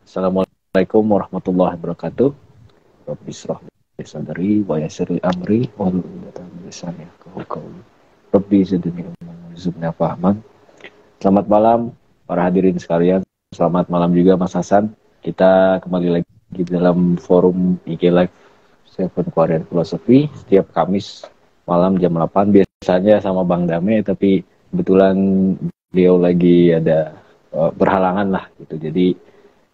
Assalamualaikum warahmatullahi wabarakatuh. Rabbi israh li sadri wa yassir li amri wahlul 'uqdatam min lisani yafqahu qawli. Rabbi zidni ilman warzuqni fahman. Selamat malam para hadirin sekalian. Selamat malam juga Mas Hasan. Kita kembali lagi dalam forum IG Live Seven Korean Philosophy setiap Kamis malam jam 8. Biasanya sama Bang Dame, tapi kebetulan beliau lagi ada berhalangan lah gitu. Jadi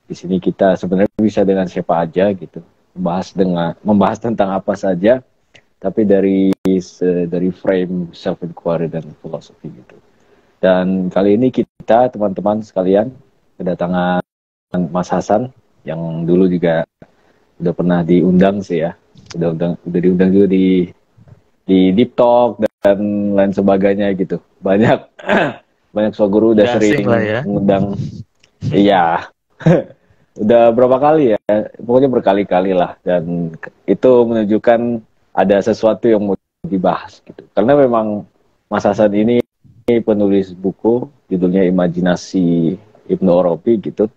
di sini kita sebenarnya bisa dengan siapa aja gitu, membahas tentang apa saja, tapi dari frame self inquiry dan philosophy gitu. Dan kali ini kita teman-teman sekalian kedatangan Mas Hasan yang dulu juga udah pernah diundang sih ya, udah diundang juga di Deep Talk dan lain sebagainya gitu. Banyak Swaguru udah sering ya mengundang. Iya. Udah berapa kali ya, pokoknya berkali-kali lah, dan itu menunjukkan ada sesuatu yang mau dibahas gitu. Karena memang Mas Hasan ini penulis buku judulnya Imajinasi Ibnu Arabi gitu,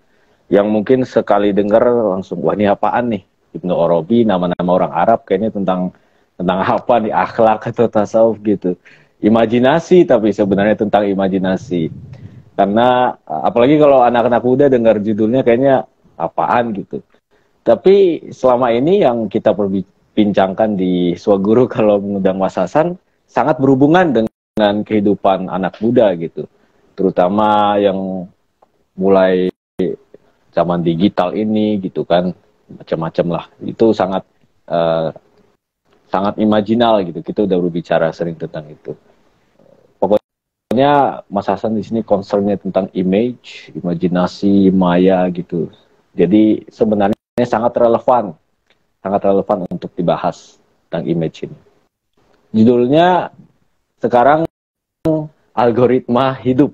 yang mungkin sekali dengar langsung, wah ini apaan nih Ibnu Arabi, nama-nama orang Arab kayaknya tentang apa nih, akhlak atau tasawuf gitu. Imajinasi, tapi sebenarnya tentang imajinasi. Karena apalagi kalau anak-anak muda dengar judulnya kayaknya apaan gitu. Tapi selama ini yang kita perbincangkan di Swaguru kalau mengundang Mas Hasan sangat berhubungan dengan kehidupan anak muda gitu. Terutama yang mulai zaman digital ini gitu kan, macam-macam lah. Itu sangat sangat imajinal gitu. Kita udah berbicara sering tentang itu. Pokoknya Mas Hasan di sini concernnya tentang image, imajinasi, maya gitu. Jadi sebenarnya sangat relevan untuk dibahas tentang image ini. Judulnya sekarang algoritma hidup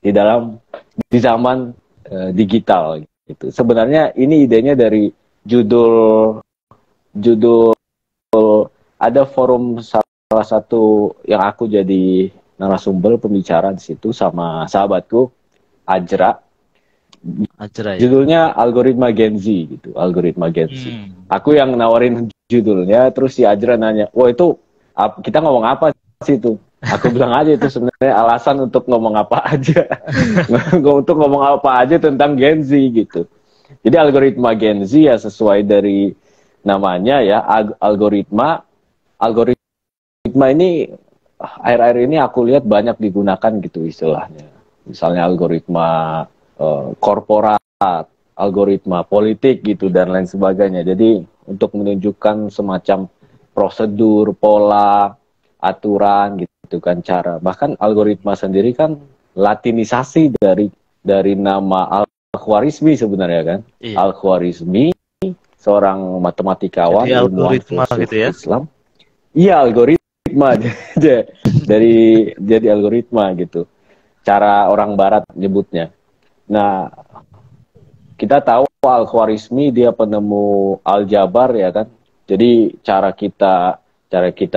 di zaman digital gitu. Sebenarnya ini idenya dari judul ada forum salah satu yang aku jadi narasumber pembicara di situ sama sahabatku Ajra ya? Judulnya algoritma Gen Z gitu, algoritma Gen Z. Aku yang nawarin judulnya, terus si Ajra nanya, wah itu kita ngomong apa sih itu? Aku bilang aja itu sebenarnya alasan untuk ngomong apa aja, untuk ngomong apa aja tentang Gen Z gitu. Jadi algoritma Gen Z ya sesuai dari namanya ya, algoritma ini akhir-akhir ini aku lihat banyak digunakan gitu istilahnya. Misalnya algoritma korporat, algoritma politik gitu dan lain sebagainya. Jadi untuk menunjukkan semacam prosedur, pola, aturan gitu kan, cara. Bahkan algoritma sendiri kan latinisasi dari nama Al-Khwarizmi sebenarnya kan. Iya. Al-Khwarizmi seorang matematikawan, algoritma gitu ya. Islam. Iya, algoritma jadi algoritma gitu. Cara orang barat nyebutnya. Nah, kita tahu Al-Khwarizmi dia penemu aljabar ya kan. Jadi cara kita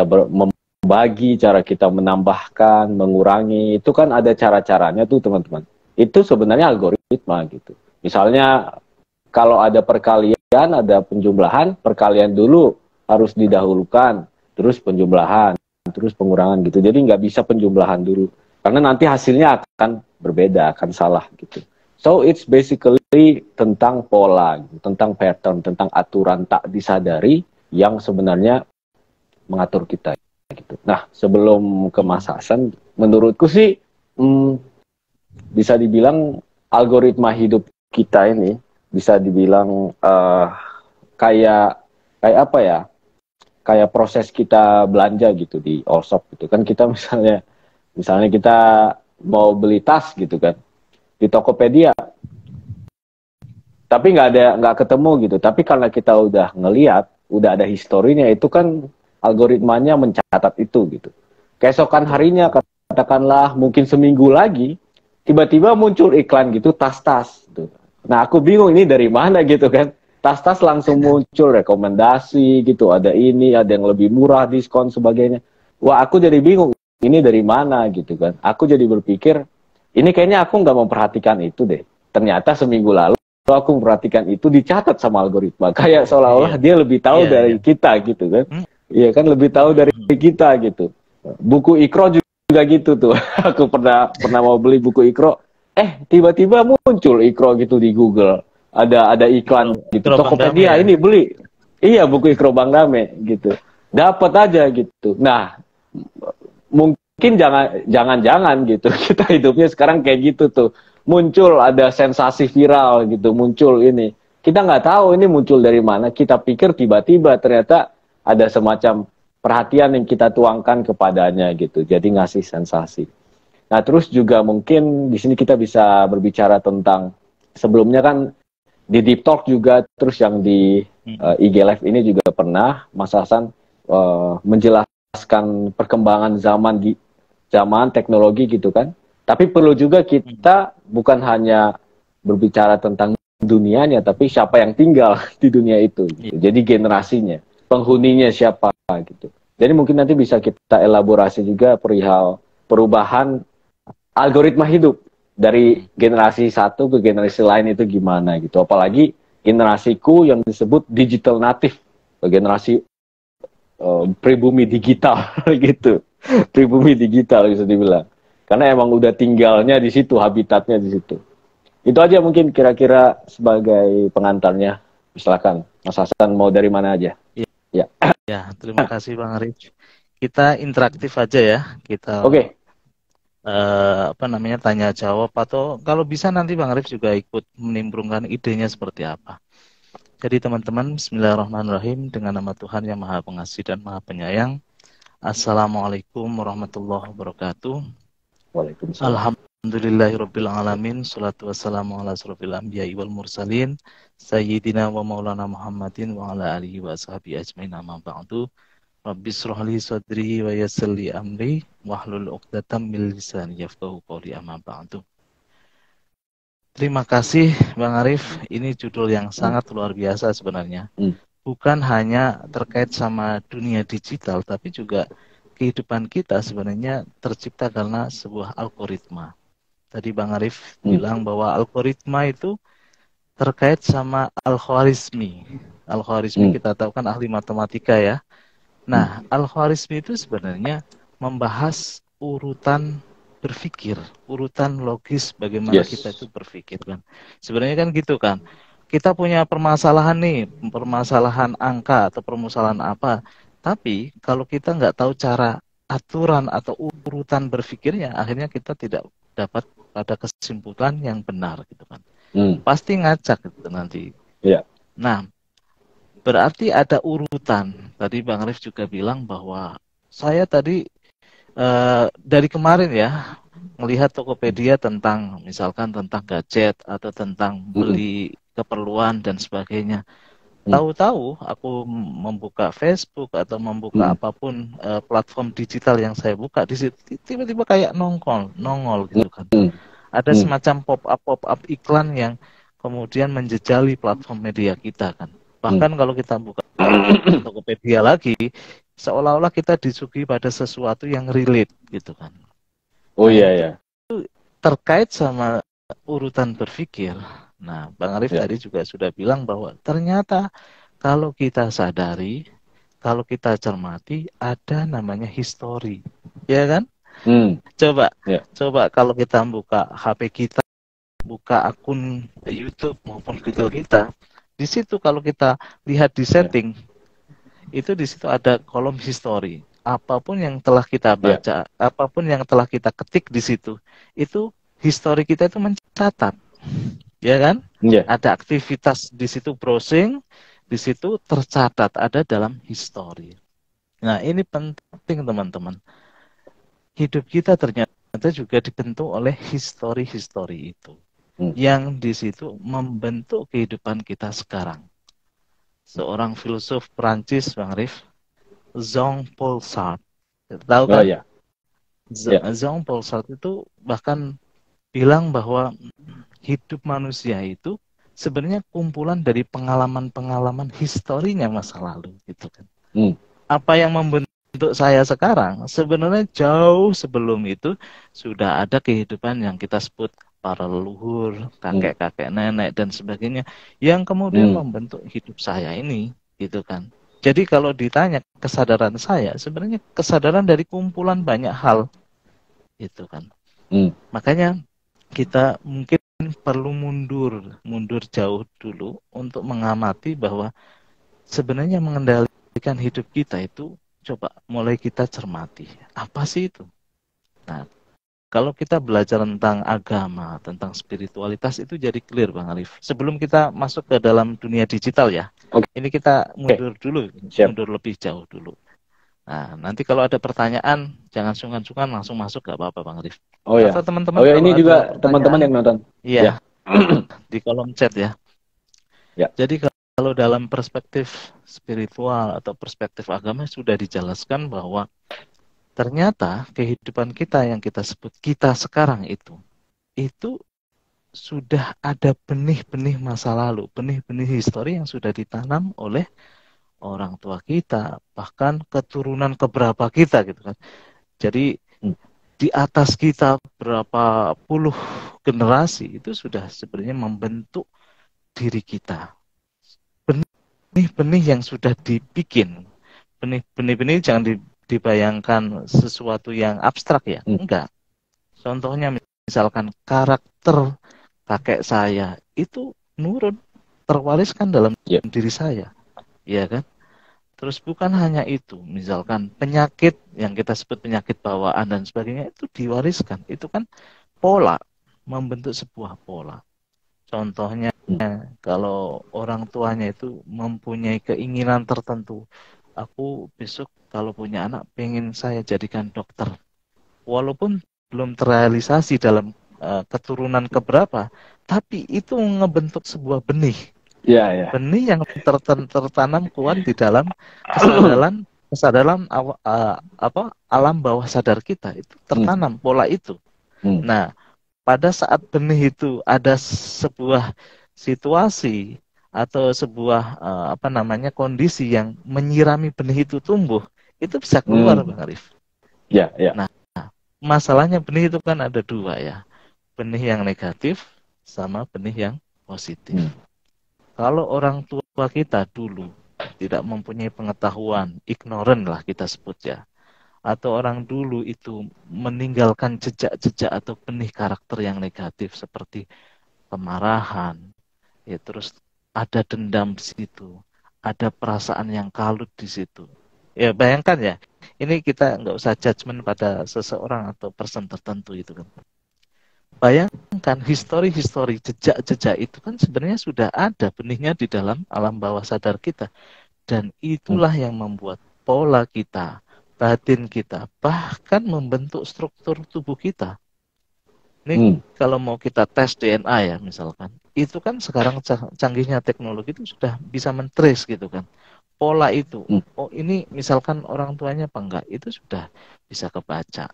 membagi, cara kita menambahkan, mengurangi, itu kan ada cara-caranya tuh teman-teman. Itu sebenarnya algoritma gitu. Misalnya kalau ada perkalian, ada penjumlahan, perkalian dulu harus didahulukan, terus penjumlahan, terus pengurangan gitu. Jadi nggak bisa penjumlahan dulu. Karena nanti hasilnya akan berbeda, akan salah gitu. So it's basically tentang pola, tentang pattern, tentang aturan tak disadari yang sebenarnya mengatur kita gitu. Nah, sebelum ke Mas Hasan, menurutku sih bisa dibilang algoritma hidup kita ini bisa dibilang kayak apa ya? Kayak proses kita belanja gitu di Allshop gitu kan, kita misalnya kita mau beli tas gitu kan di Tokopedia, tapi nggak ketemu gitu. Tapi karena kita udah ngelihat, udah ada historinya, itu kan algoritmanya mencatat itu gitu. Keesokan harinya, katakanlah mungkin seminggu lagi, tiba-tiba muncul iklan gitu, tas-tas gitu. Nah aku bingung ini dari mana gitu kan. Tas-tas langsung muncul rekomendasi gitu, ada ini, ada yang lebih murah, diskon sebagainya. Wah aku jadi bingung, ini dari mana gitu kan. Aku jadi berpikir, ini kayaknya aku nggak memperhatikan itu deh. Ternyata seminggu lalu aku memperhatikan itu dicatat sama algoritma. Kayak seolah-olah dia lebih tahu dari kita gitu kan. Iya kan, lebih tahu dari kita gitu. Buku Iqra juga gitu tuh. Aku pernah mau beli buku Iqra, tiba-tiba muncul Iqra gitu di Google. Ada iklan gitu. Tokopedia ini beli. Iya, buku Iqra Bang Dame gitu. Dapat aja gitu. Nah, mungkin jangan gitu. Kita hidupnya sekarang kayak gitu tuh. Muncul ada sensasi viral gitu, muncul ini. Kita nggak tahu ini muncul dari mana. Kita pikir tiba-tiba ternyata ada semacam perhatian yang kita tuangkan kepadanya gitu. Jadi ngasih sensasi. Nah, terus juga mungkin di sini kita bisa berbicara tentang sebelumnya kan di Deep Talk juga, terus yang di IG Live ini juga pernah Mas Hasan menjelaskan perkembangan zaman teknologi gitu kan. Tapi perlu juga kita bukan hanya berbicara tentang dunianya, tapi siapa yang tinggal di dunia itu. Gitu. Jadi generasinya, penghuninya siapa gitu. Jadi mungkin nanti bisa kita elaborasi juga perihal perubahan algoritma hidup dari generasi satu ke generasi lain itu gimana gitu. Apalagi generasiku yang disebut digital native, generasi pribumi digital gitu. Pribumi digital bisa dibilang. Karena emang udah tinggalnya di situ, habitatnya di situ. Itu aja mungkin kira-kira sebagai pengantarnya. Silakan, Mas Hasan mau dari mana aja? Ya. Ya, terima kasih Bang Arif. Kita interaktif aja ya. Kita tanya jawab, atau kalau bisa nanti Bang Arif juga ikut menimbrungkan idenya seperti apa. Jadi teman-teman, bismillahirrahmanirrahim, dengan nama Tuhan yang Maha Pengasih dan Maha Penyayang. Assalamualaikum warahmatullahi wabarakatuh. Waalaikumsalam. Alhamdulillahirabbil alamin, sholatu wassalamu ala asrofil anbiya'i wal mursalin, sayyidina wa maulana Muhammadin wa ala alihi wa ashabihi ajmain, amma ba'du. Rabbis shrah li sadri wa yassir li amri wahlul 'uqdatam min lisani yafqahu qawli, amma ba'du. Terima kasih Bang Arif, ini judul yang sangat luar biasa sebenarnya. Bukan hanya terkait sama dunia digital, tapi juga kehidupan kita sebenarnya tercipta karena sebuah algoritma. Tadi Bang Arif bilang bahwa algoritma itu terkait sama Al-Khwarizmi. Al-Khwarizmi kita tahu kan ahli matematika ya. Nah, Al-Khwarizmi itu sebenarnya membahas urutan berpikir, urutan logis bagaimana kita itu berpikir kan. Sebenarnya kan gitu kan. Kita punya permasalahan nih, permasalahan angka atau permasalahan apa. Tapi kalau kita nggak tahu cara aturan atau urutan berpikirnya, akhirnya kita tidak dapat pada kesimpulan yang benar gitu kan. Pasti ngacak gitu nanti. Nah, berarti ada urutan. Tadi Bang Arif juga bilang bahwa saya tadi dari kemarin ya melihat Tokopedia tentang misalkan tentang gadget atau tentang beli keperluan dan sebagainya. Tahu-tahu aku membuka Facebook atau membuka apapun platform digital yang saya buka, di situ tiba-tiba kayak nongol gitu kan. Ada semacam pop-up iklan yang kemudian menjejali platform media kita kan. Bahkan kalau kita buka Tokopedia lagi, seolah-olah kita disuguhi pada sesuatu yang relate gitu kan. Itu terkait sama urutan berpikir. Nah, Bang Arif tadi juga sudah bilang bahwa ternyata kalau kita sadari, kalau kita cermati, ada namanya histori, ya kan? Coba kalau kita buka HP kita, buka akun YouTube maupun Google kita, di situ kalau kita lihat di setting, itu di situ ada kolom histori. Apapun yang telah kita baca, apapun yang telah kita ketik di situ, itu histori kita itu mencatat. Ya kan? Ada aktivitas di situ, browsing, di situ tercatat, ada dalam histori. Nah, ini penting teman-teman. Hidup kita ternyata juga dibentuk oleh histori-histori itu. Yang di situ membentuk kehidupan kita sekarang. Seorang filsuf Prancis, Bang Arif, Jean-Paul Sartre. Tahu kan? Jean-Paul Sartre itu bahkan bilang bahwa hidup manusia itu sebenarnya kumpulan dari pengalaman-pengalaman historinya masa lalu gitu kan. Apa yang membentuk saya sekarang sebenarnya jauh sebelum itu sudah ada kehidupan yang kita sebut para leluhur, kakek-kakek, nenek dan sebagainya yang kemudian membentuk hidup saya ini, gitu kan. Jadi kalau ditanya kesadaran saya, sebenarnya kesadaran dari kumpulan banyak hal, gitu kan. Makanya kita mungkin perlu mundur jauh dulu untuk mengamati bahwa sebenarnya mengendalikan hidup kita itu coba mulai kita cermati. Apa sih itu? Nah, kalau kita belajar tentang agama, tentang spiritualitas itu jadi clear Bang Arif. Sebelum kita masuk ke dalam dunia digital ya, ini kita mundur dulu, mundur lebih jauh dulu. Nah, nanti kalau ada pertanyaan, jangan sungkan-sungkan langsung masuk, gak apa-apa Bang Arif. Atau teman-teman ini juga teman-teman yang nonton. Iya, di kolom chat ya. Jadi kalau dalam perspektif spiritual atau perspektif agama sudah dijelaskan bahwa ternyata kehidupan kita yang kita sebut kita sekarang itu sudah ada benih-benih masa lalu, benih-benih histori yang sudah ditanam oleh orang tua kita, bahkan keturunan keberapa kita gitu kan. Jadi di atas kita berapa puluh generasi itu sudah sebenarnya membentuk diri kita. Benih-benih yang sudah dibikin. Benih-benih jangan dibayangkan sesuatu yang abstrak ya. Enggak. Contohnya misalkan karakter kakek saya itu nurun, terwariskan dalam diri saya. Ya kan? Terus bukan hanya itu, misalkan penyakit yang kita sebut penyakit bawaan dan sebagainya itu diwariskan. Itu kan pola, membentuk sebuah pola. Contohnya kalau orang tuanya itu mempunyai keinginan tertentu, aku besok kalau punya anak pengen saya jadikan dokter. Walaupun belum terrealisasi dalam keturunan keberapa, tapi itu ngebentuk sebuah benih. Benih yang tertanam kuat di dalam kesadaran alam bawah sadar kita itu tertanam pola itu. Nah, pada saat benih itu ada sebuah situasi atau sebuah kondisi yang menyirami benih itu tumbuh, itu bisa keluar Bang Arif. Nah, masalahnya benih itu kan ada dua ya, benih yang negatif sama benih yang positif. Kalau orang tua kita dulu tidak mempunyai pengetahuan, ignorant lah kita sebut ya, atau orang dulu itu meninggalkan jejak-jejak atau benih karakter yang negatif seperti kemarahan, ya terus ada dendam di situ, ada perasaan yang kalut di situ. Ya bayangkan ya, ini kita nggak usah judgement pada seseorang atau person tertentu itu kan. Bayangkan histori-histori jejak-jejak itu kan sebenarnya sudah ada benihnya di dalam alam bawah sadar kita. Dan itulah yang membuat pola kita, batin kita, bahkan membentuk struktur tubuh kita. Ini kalau mau kita tes DNA ya misalkan, itu kan sekarang canggihnya teknologi itu sudah bisa men-trace gitu kan. Pola itu, oh ini misalkan orang tuanya apa enggak, itu sudah bisa kebaca.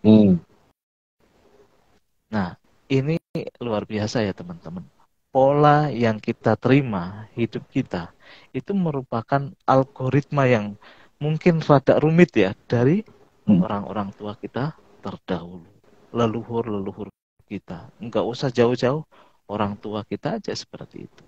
Nah, ini luar biasa ya teman-teman. Pola yang kita terima hidup kita itu merupakan algoritma yang mungkin rada rumit ya dari orang-orang tua kita terdahulu, leluhur-leluhur kita. Enggak usah jauh-jauh, orang tua kita aja seperti itu.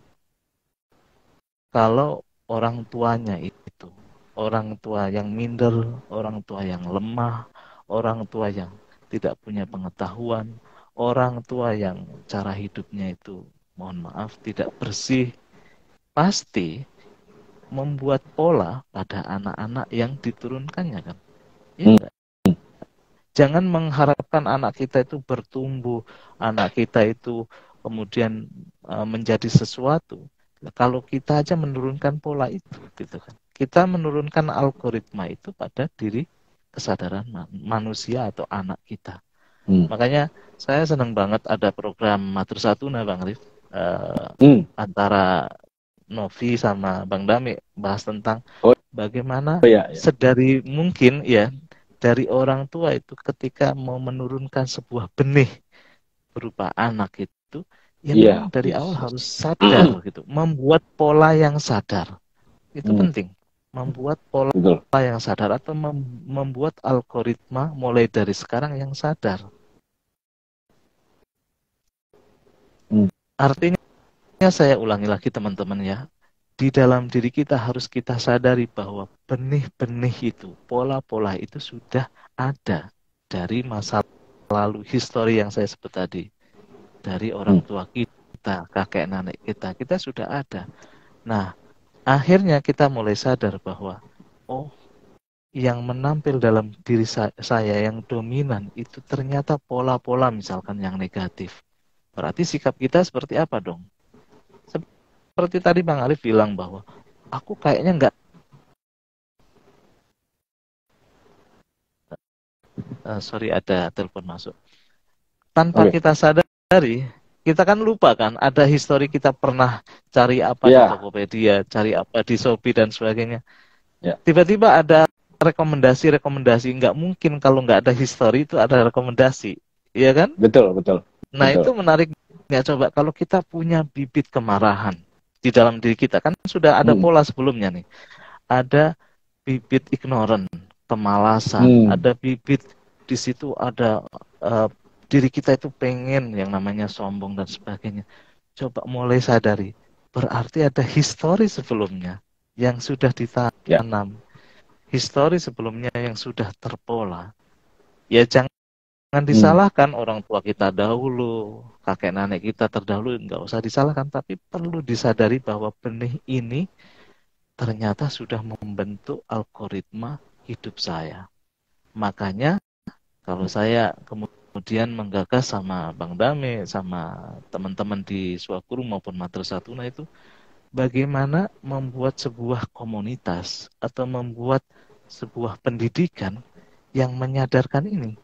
Kalau orang tuanya itu orang tua yang minder, orang tua yang lemah, orang tua yang tidak punya pengetahuan, orang tua yang cara hidupnya itu mohon maaf tidak bersih, pasti membuat pola pada anak-anak yang diturunkannya kan. Ya enggak? Jangan mengharapkan anak kita itu bertumbuh, anak kita itu kemudian menjadi sesuatu. Kalau kita aja menurunkan pola itu gitu kan. Kita menurunkan algoritma itu pada diri kesadaran manusia atau anak kita. Makanya saya senang banget ada program Matur Satuna Bang Rif, antara Novi sama Bang Dami bahas tentang bagaimana sedari mungkin ya dari orang tua itu ketika mau menurunkan sebuah benih berupa anak itu ya memang dari awal harus sadar gitu, membuat pola yang sadar itu penting, membuat pola yang sadar atau membuat algoritma mulai dari sekarang yang sadar. Artinya saya ulangi lagi teman-teman ya, di dalam diri kita harus kita sadari bahwa benih-benih itu, pola-pola itu sudah ada dari masa lalu, histori yang saya sebut tadi. Dari orang tua kita, kakek nenek kita, kita sudah ada. Nah, akhirnya kita mulai sadar bahwa, oh, yang menampil dalam diri saya yang dominan itu ternyata pola-pola misalkan yang negatif. Berarti sikap kita seperti apa dong? Seperti tadi Bang Arif bilang bahwa aku kayaknya nggak, sorry ada telepon masuk. Tanpa kita sadari, kita kan lupa kan, ada histori kita pernah cari apa di Tokopedia, cari apa di Shopee dan sebagainya. Tiba-tiba ada rekomendasi, nggak mungkin kalau nggak ada histori itu ada rekomendasi, iya kan? Betul, betul. Nah itu menarik nggak, coba kalau kita punya bibit kemarahan di dalam diri kita, kan sudah ada pola sebelumnya nih, ada bibit ignorant, kemalasan, ada bibit di situ ada diri kita itu pengen yang namanya sombong dan sebagainya. Coba mulai sadari, berarti ada histori sebelumnya yang sudah ditanam, histori sebelumnya yang sudah terpola. Ya jangan disalahkan orang tua kita dahulu, kakek nenek kita terdahulu, nggak usah disalahkan, tapi perlu disadari bahwa benih ini ternyata sudah membentuk algoritma hidup saya. Makanya kalau saya kemudian menggagas sama Bang Dame, sama teman-teman di Suakuru maupun Madrasah Tuna itu, bagaimana membuat sebuah komunitas atau membuat sebuah pendidikan yang menyadarkan ini.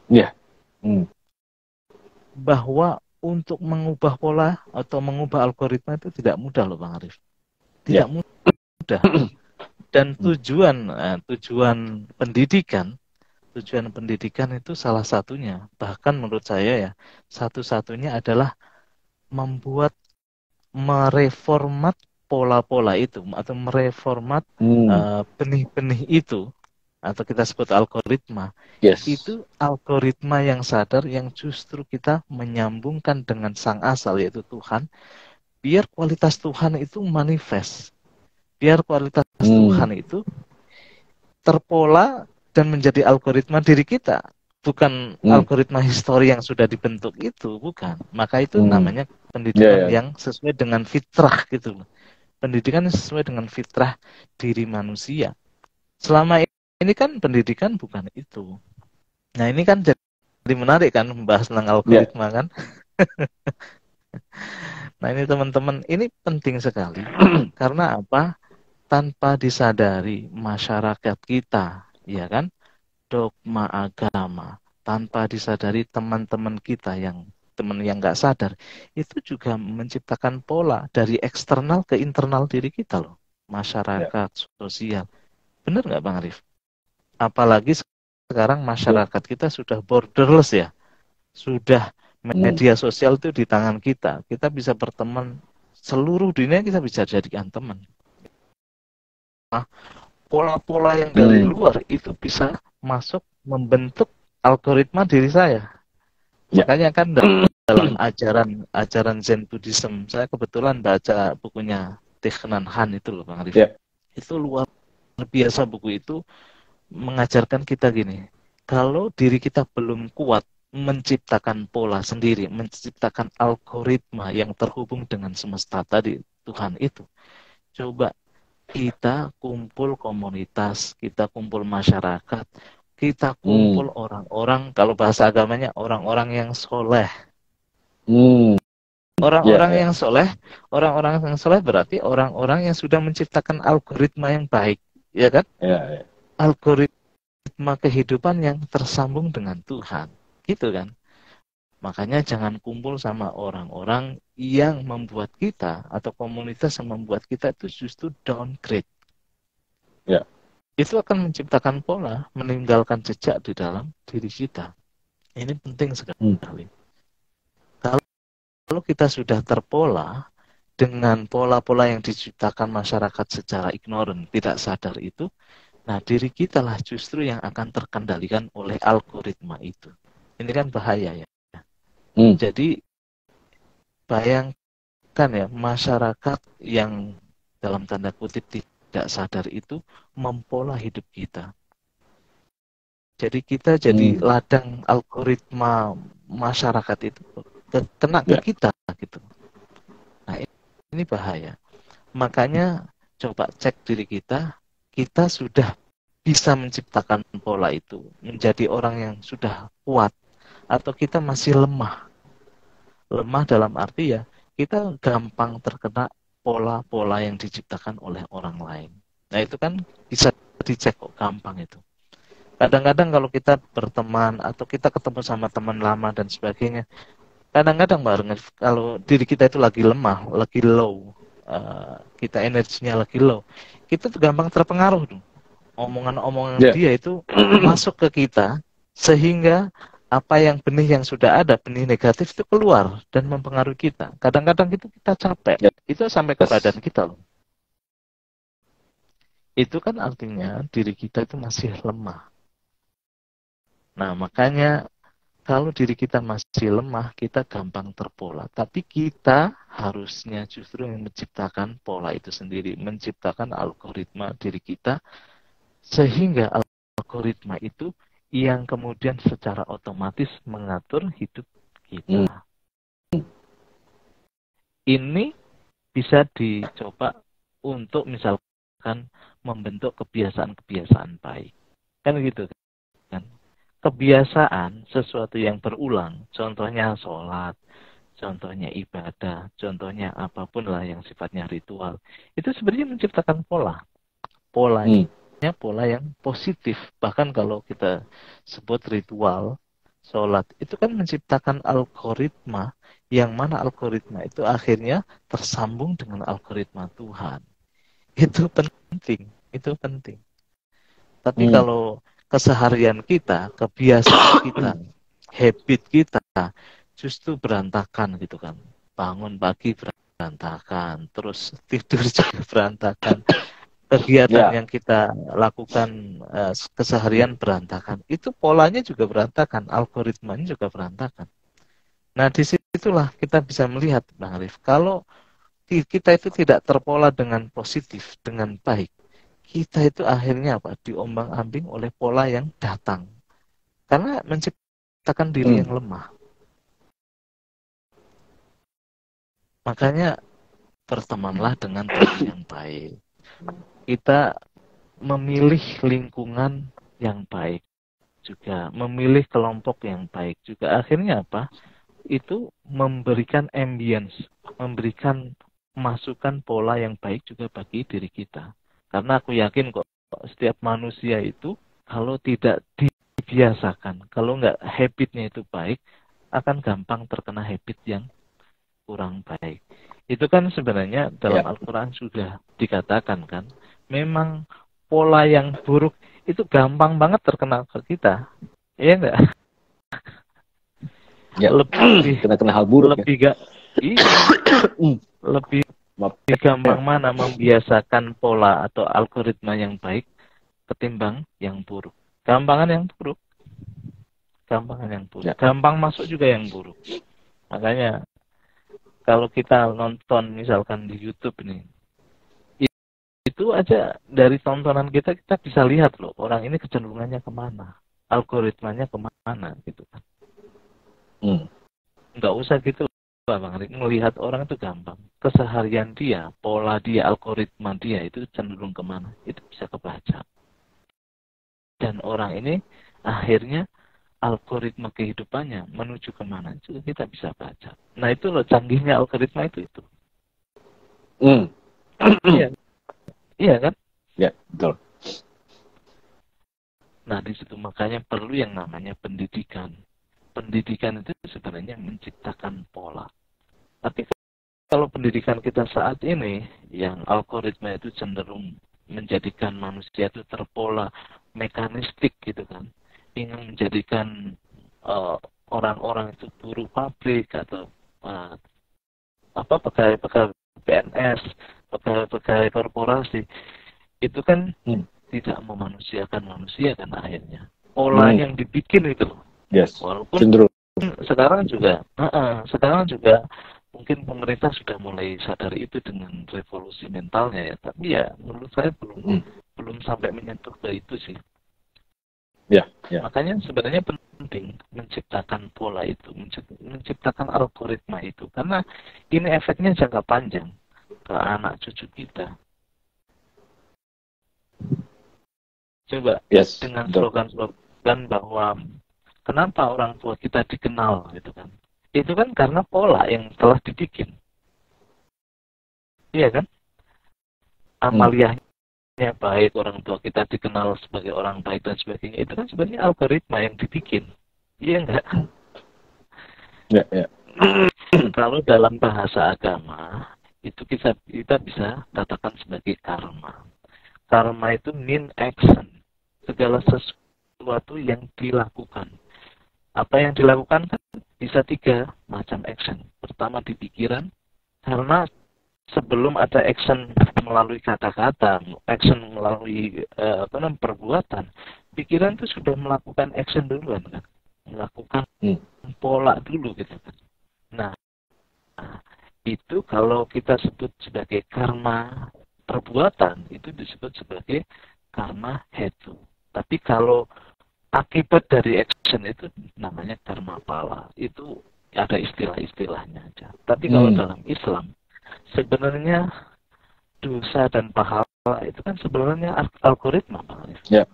Ya. Bahwa untuk mengubah pola atau mengubah algoritma itu tidak mudah loh Bang Arif. Tidak mudah. Dan tujuan pendidikan itu salah satunya, bahkan menurut saya ya, satu-satunya adalah mereformat pola-pola itu atau mereformat benih-benih itu, atau kita sebut algoritma. Itu algoritma yang sadar yang justru kita menyambungkan dengan sang asal yaitu Tuhan, biar kualitas Tuhan itu manifest, biar kualitas Tuhan itu terpola dan menjadi algoritma diri kita, bukan algoritma histori yang sudah dibentuk itu, bukan. Maka itu namanya pendidikan yang sesuai dengan fitrah gitu. Pendidikan yang sesuai dengan fitrah diri manusia. Selama ini kan pendidikan bukan itu. Nah ini kan jadi menarik kan membahas tentang algoritma kan. Nah ini teman-teman, ini penting sekali. Karena apa? Tanpa disadari masyarakat kita, ya kan, dogma agama, tanpa disadari teman-teman kita yang nggak sadar, itu juga menciptakan pola dari eksternal ke internal diri kita loh, masyarakat, sosial. Benar nggak Bang Arif? Apalagi sekarang masyarakat kita sudah borderless ya, sudah media sosial itu di tangan kita bisa berteman seluruh dunia, kita bisa jadikan teman. Pola-pola yang dari luar itu bisa masuk membentuk algoritma diri saya. Makanya kan dalam ajaran Zen Buddhism, saya kebetulan baca bukunya Thich Nhat Hanh itu loh Bang Arif. Itu luar biasa buku itu, mengajarkan kita gini, kalau diri kita belum kuat menciptakan pola sendiri, menciptakan algoritma yang terhubung dengan semesta tadi, Tuhan itu, coba kita kumpul komunitas, kita kumpul masyarakat, kita kumpul orang-orang, kalau bahasa agamanya orang-orang yang soleh. Orang-orang yang soleh, berarti orang-orang yang sudah menciptakan algoritma yang baik, ya kan? Algoritma kehidupan yang tersambung dengan Tuhan, gitu kan? Makanya jangan kumpul sama orang-orang yang membuat kita atau komunitas yang membuat kita itu justru downgrade. Itu akan menciptakan pola, meninggalkan jejak di dalam diri kita. Ini penting sekali. Kalau kita sudah terpola dengan pola-pola yang diciptakan masyarakat secara ignorant, tidak sadar itu, nah diri kita lah justru yang akan terkendalikan oleh algoritma itu. Ini kan bahaya ya. Jadi bayangkan ya, masyarakat yang dalam tanda kutip tidak sadar itu mempola hidup kita. Jadi kita jadi ladang algoritma masyarakat itu kena ke kita gitu. Nah, ini bahaya. Makanya coba cek diri kita, kita sudah bisa menciptakan pola itu, menjadi orang yang sudah kuat, atau kita masih lemah. Lemah dalam arti ya, kita gampang terkena pola-pola yang diciptakan oleh orang lain. Nah, itu kan bisa dicek kok, gampang itu. Kadang-kadang kalau kita berteman atau kita ketemu sama teman lama dan sebagainya, kadang-kadang kalau diri kita itu lagi lemah, lagi low, kita energinya lagi low, kita tuh gampang terpengaruh tuh. Omongan-omongan dia itu masuk ke kita, sehingga apa yang benih yang sudah ada, benih negatif itu keluar dan mempengaruhi kita. Kadang-kadang itu kita capek, itu sampai ke badan kita loh. Itu kan artinya diri kita itu masih lemah. Nah, makanya kalau diri kita masih lemah, kita gampang terpola. Tapi kita harusnya justru yang menciptakan pola itu sendiri, menciptakan algoritma diri kita, sehingga algoritma itu yang kemudian secara otomatis mengatur hidup kita. Ini bisa dicoba untuk misalkan membentuk kebiasaan-kebiasaan baik. Kan gitu kan? Kebiasaan sesuatu yang berulang, contohnya sholat, contohnya ibadah, contohnya apapun lah yang sifatnya ritual, itu sebenarnya menciptakan pola. Polanya pola yang positif. Bahkan kalau kita sebut ritual, sholat, itu kan menciptakan algoritma, yang mana algoritma itu akhirnya tersambung dengan algoritma Tuhan. Itu penting, itu penting. Tapi kalau keseharian kita, kebiasaan kita, habit kita justru berantakan gitu kan. Bangun pagi berantakan, terus tidur juga berantakan. Kegiatan yang kita lakukan keseharian berantakan. Itu polanya juga berantakan, algoritmanya juga berantakan. Nah, disitulah kita bisa melihat, Bang Arif, kalau kita itu tidak terpola dengan positif, dengan baik, kita itu akhirnya apa? Diombang-ambing oleh pola yang datang. Karena menciptakan diri yang lemah. Makanya bertemanlah dengan teman yang baik. Kita memilih lingkungan yang baik juga, memilih kelompok yang baik juga. Akhirnya apa? Itu memberikan ambience, memberikan masukan pola yang baik juga bagi diri kita. Karena aku yakin kok setiap manusia itu kalau tidak dibiasakan, kalau nggak habitnya itu baik, akan gampang terkena habit yang kurang baik. Itu kan sebenarnya dalam Al-Quran sudah dikatakan kan, memang pola yang buruk itu gampang banget terkena ke kita. Iya enggak? Ya, lebih kena hal buruk. Lebih gampang mana membiasakan pola atau algoritma yang baik ketimbang yang buruk. Gampangan yang buruk. Gampang masuk juga yang buruk. Makanya kalau kita nonton misalkan di YouTube nih, itu aja dari tontonan kita bisa lihat loh, orang ini kecenderungannya kemana, algoritmanya kemana gitu kan. Nggak usah gitu Bang Rik, melihat orang itu gampang. Keseharian dia, pola dia, algoritma dia itu cenderung kemana, itu bisa kebaca. Dan orang ini akhirnya algoritma kehidupannya menuju kemana juga kita bisa baca. Nah itu loh canggihnya algoritma itu. Iya kan? Ya, betul. Nah di situ makanya perlu yang namanya pendidikan. Pendidikan itu sebenarnya menciptakan pola. Tapi kalau pendidikan kita saat ini yang algoritma itu cenderung menjadikan manusia itu terpola, mekanistik gitu kan. Ingin menjadikan orang-orang itu buruh pabrik atau pegawai PNS, pegawai korporasi, itu kan tidak memanusiakan manusia kan akhirnya. Pola yang dibikin itu, yes. walaupun cenderung sekarang juga Mungkin pemerintah sudah mulai sadar itu dengan revolusi mentalnya ya, tapi ya menurut saya belum sampai menyentuh ke itu sih. Ya. Makanya sebenarnya penting menciptakan pola itu, menciptakan algoritma itu, karena ini efeknya jangka panjang ke anak cucu kita. Coba dengan slogan bahwa kenapa orang tua kita dikenal gitu kan? Itu kan karena pola yang telah dibikin. Iya kan? Amaliyahnya baik, orang tua kita dikenal sebagai orang baik dan sebagainya, itu kan sebenarnya algoritma yang dibikin. Iya enggak? Ya. Kalau dalam bahasa agama itu kita bisa katakan sebagai karma. Karma itu mean action, segala sesuatu yang dilakukan. Apa yang dilakukan kan bisa 3 macam action. Pertama di pikiran, karena sebelum ada action melalui kata-kata, action melalui perbuatan, pikiran itu sudah melakukan action duluan kan, melakukan pola dulu gitu kan. Nah, itu kalau kita sebut sebagai karma perbuatan, itu disebut sebagai karma hetu. Tapi kalau akibat dari action itu namanya karma pala. Itu ada istilah-istilahnya aja. Tapi kalau dalam Islam sebenarnya dosa dan pahala itu kan sebenarnya algoritma, Pak Alif. Ya.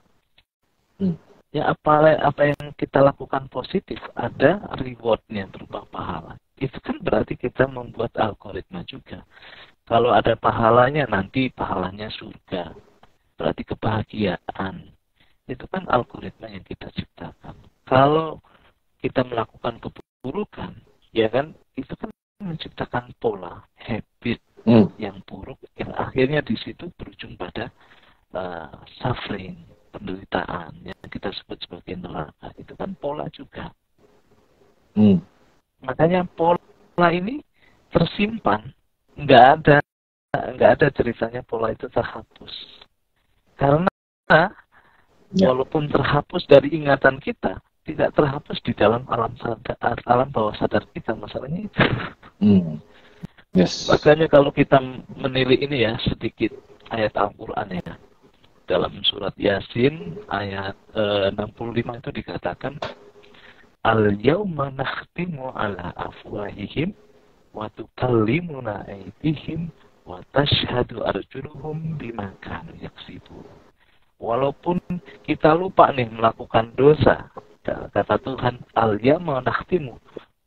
Ya apa yang kita lakukan positif ada rewardnya berupa pahala. Itu kan berarti kita membuat algoritma juga. Kalau ada pahalanya nanti pahalanya surga. Berarti kebahagiaan. Itu kan algoritma yang kita ciptakan. Kalau kita melakukan keburukan, ya kan, itu kan menciptakan pola, habit yang buruk, yang akhirnya di situ berujung pada suffering, penderitaan, yang kita sebut sebagai neraka. Itu kan pola juga. Makanya pola ini tersimpan, nggak ada ceritanya pola itu terhapus. Karena walaupun terhapus dari ingatan kita, tidak terhapus di dalam alam bawah sadar kita, masalahnya itu. Makanya kalau kita menilik ini ya sedikit ayat Al-Quran ya, dalam surat Yasin ayat 65 itu dikatakan Al-yawma nakhtimu ala afwahihim wa tukallimuna aydihim wa tashhadu arjuluhum bima kanu yaksibun. Walaupun kita lupa nih melakukan dosa, kata Tuhan, al-yawma nakhtimu,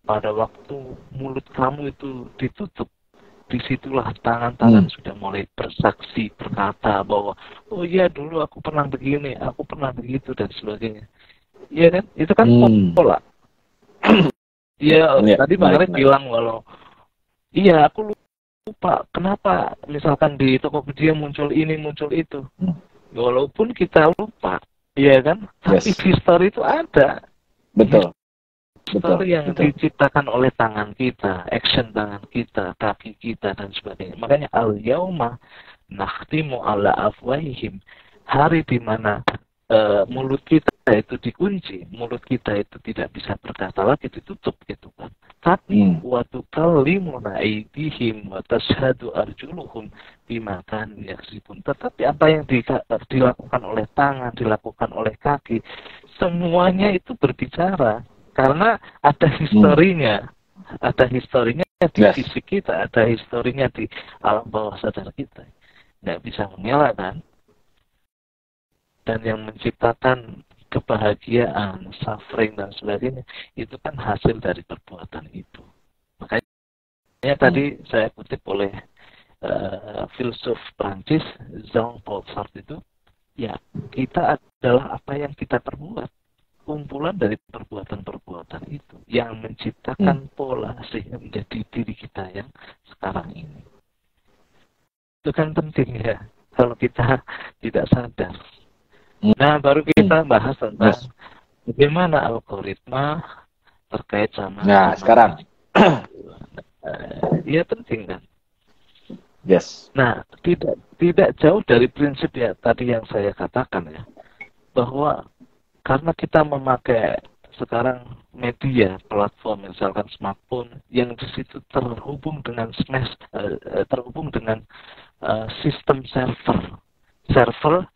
pada waktu mulut kamu itu ditutup, disitulah tangan-tangan sudah mulai bersaksi, berkata bahwa oh iya dulu aku pernah begini, aku pernah begitu dan sebagainya. Iya kan? Itu kan pola. Iya, tadi Bang Arif bilang walau iya aku lupa kenapa misalkan di Tokopedia muncul ini, muncul itu. Walaupun kita lupa, iya kan? Tapi history itu ada. Betul. History yang diciptakan oleh tangan kita, action tangan kita, kaki kita dan sebagainya. Makanya al-yauma nakhtimu ala afwahihim, hari di mana mulut kita itu dikunci, mulut kita itu tidak bisa berkata lagi, ditutup gitu kan. Tapi waktu kalimuna aydihim wa tashhadu arjuluhum bima kanu yaksibun. Tetapi apa yang dilakukan oleh tangan, dilakukan oleh kaki, semuanya itu berbicara karena ada historinya. Ada historinya di fisik kita, ada historinya di alam bawah sadar kita. Nggak bisa mengelak kan? Dan yang menciptakan kebahagiaan, suffering dan sebagainya, itu kan hasil dari perbuatan itu. Makanya tadi saya kutip oleh filsuf Prancis Jean-Paul Sartre itu, ya kita adalah apa yang kita perbuat, kumpulan dari perbuatan-perbuatan itu yang menciptakan pola sehingga menjadi diri kita yang sekarang ini. Itu kan penting ya, kalau kita tidak sadar. Nah, baru kita bahas tentang bagaimana algoritma terkait sama. Nah, sekarang. Iya penting kan. Nah, tidak jauh dari prinsip ya tadi yang saya katakan ya, bahwa karena kita memakai sekarang media platform misalkan smartphone yang di situ terhubung dengan sistem server.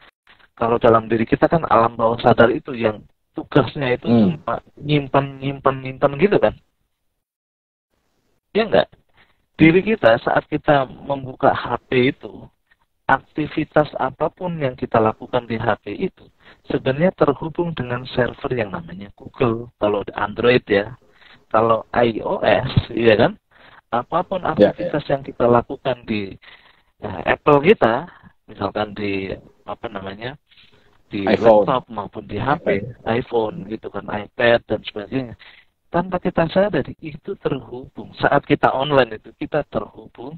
Kalau dalam diri kita kan alam bawah sadar itu yang tugasnya itu cuma nyimpan gitu kan, ya enggak? Diri kita saat kita membuka HP itu, aktivitas apapun yang kita lakukan di HP itu sebenarnya terhubung dengan server yang namanya Google. Kalau Android ya, kalau iOS ya kan, apapun aktivitas yang kita lakukan di Apple kita, misalkan di di iPhone, laptop maupun di HP, iPhone gitu kan, iPad dan sebagainya, tanpa kita sadari itu terhubung. Saat kita online itu kita terhubung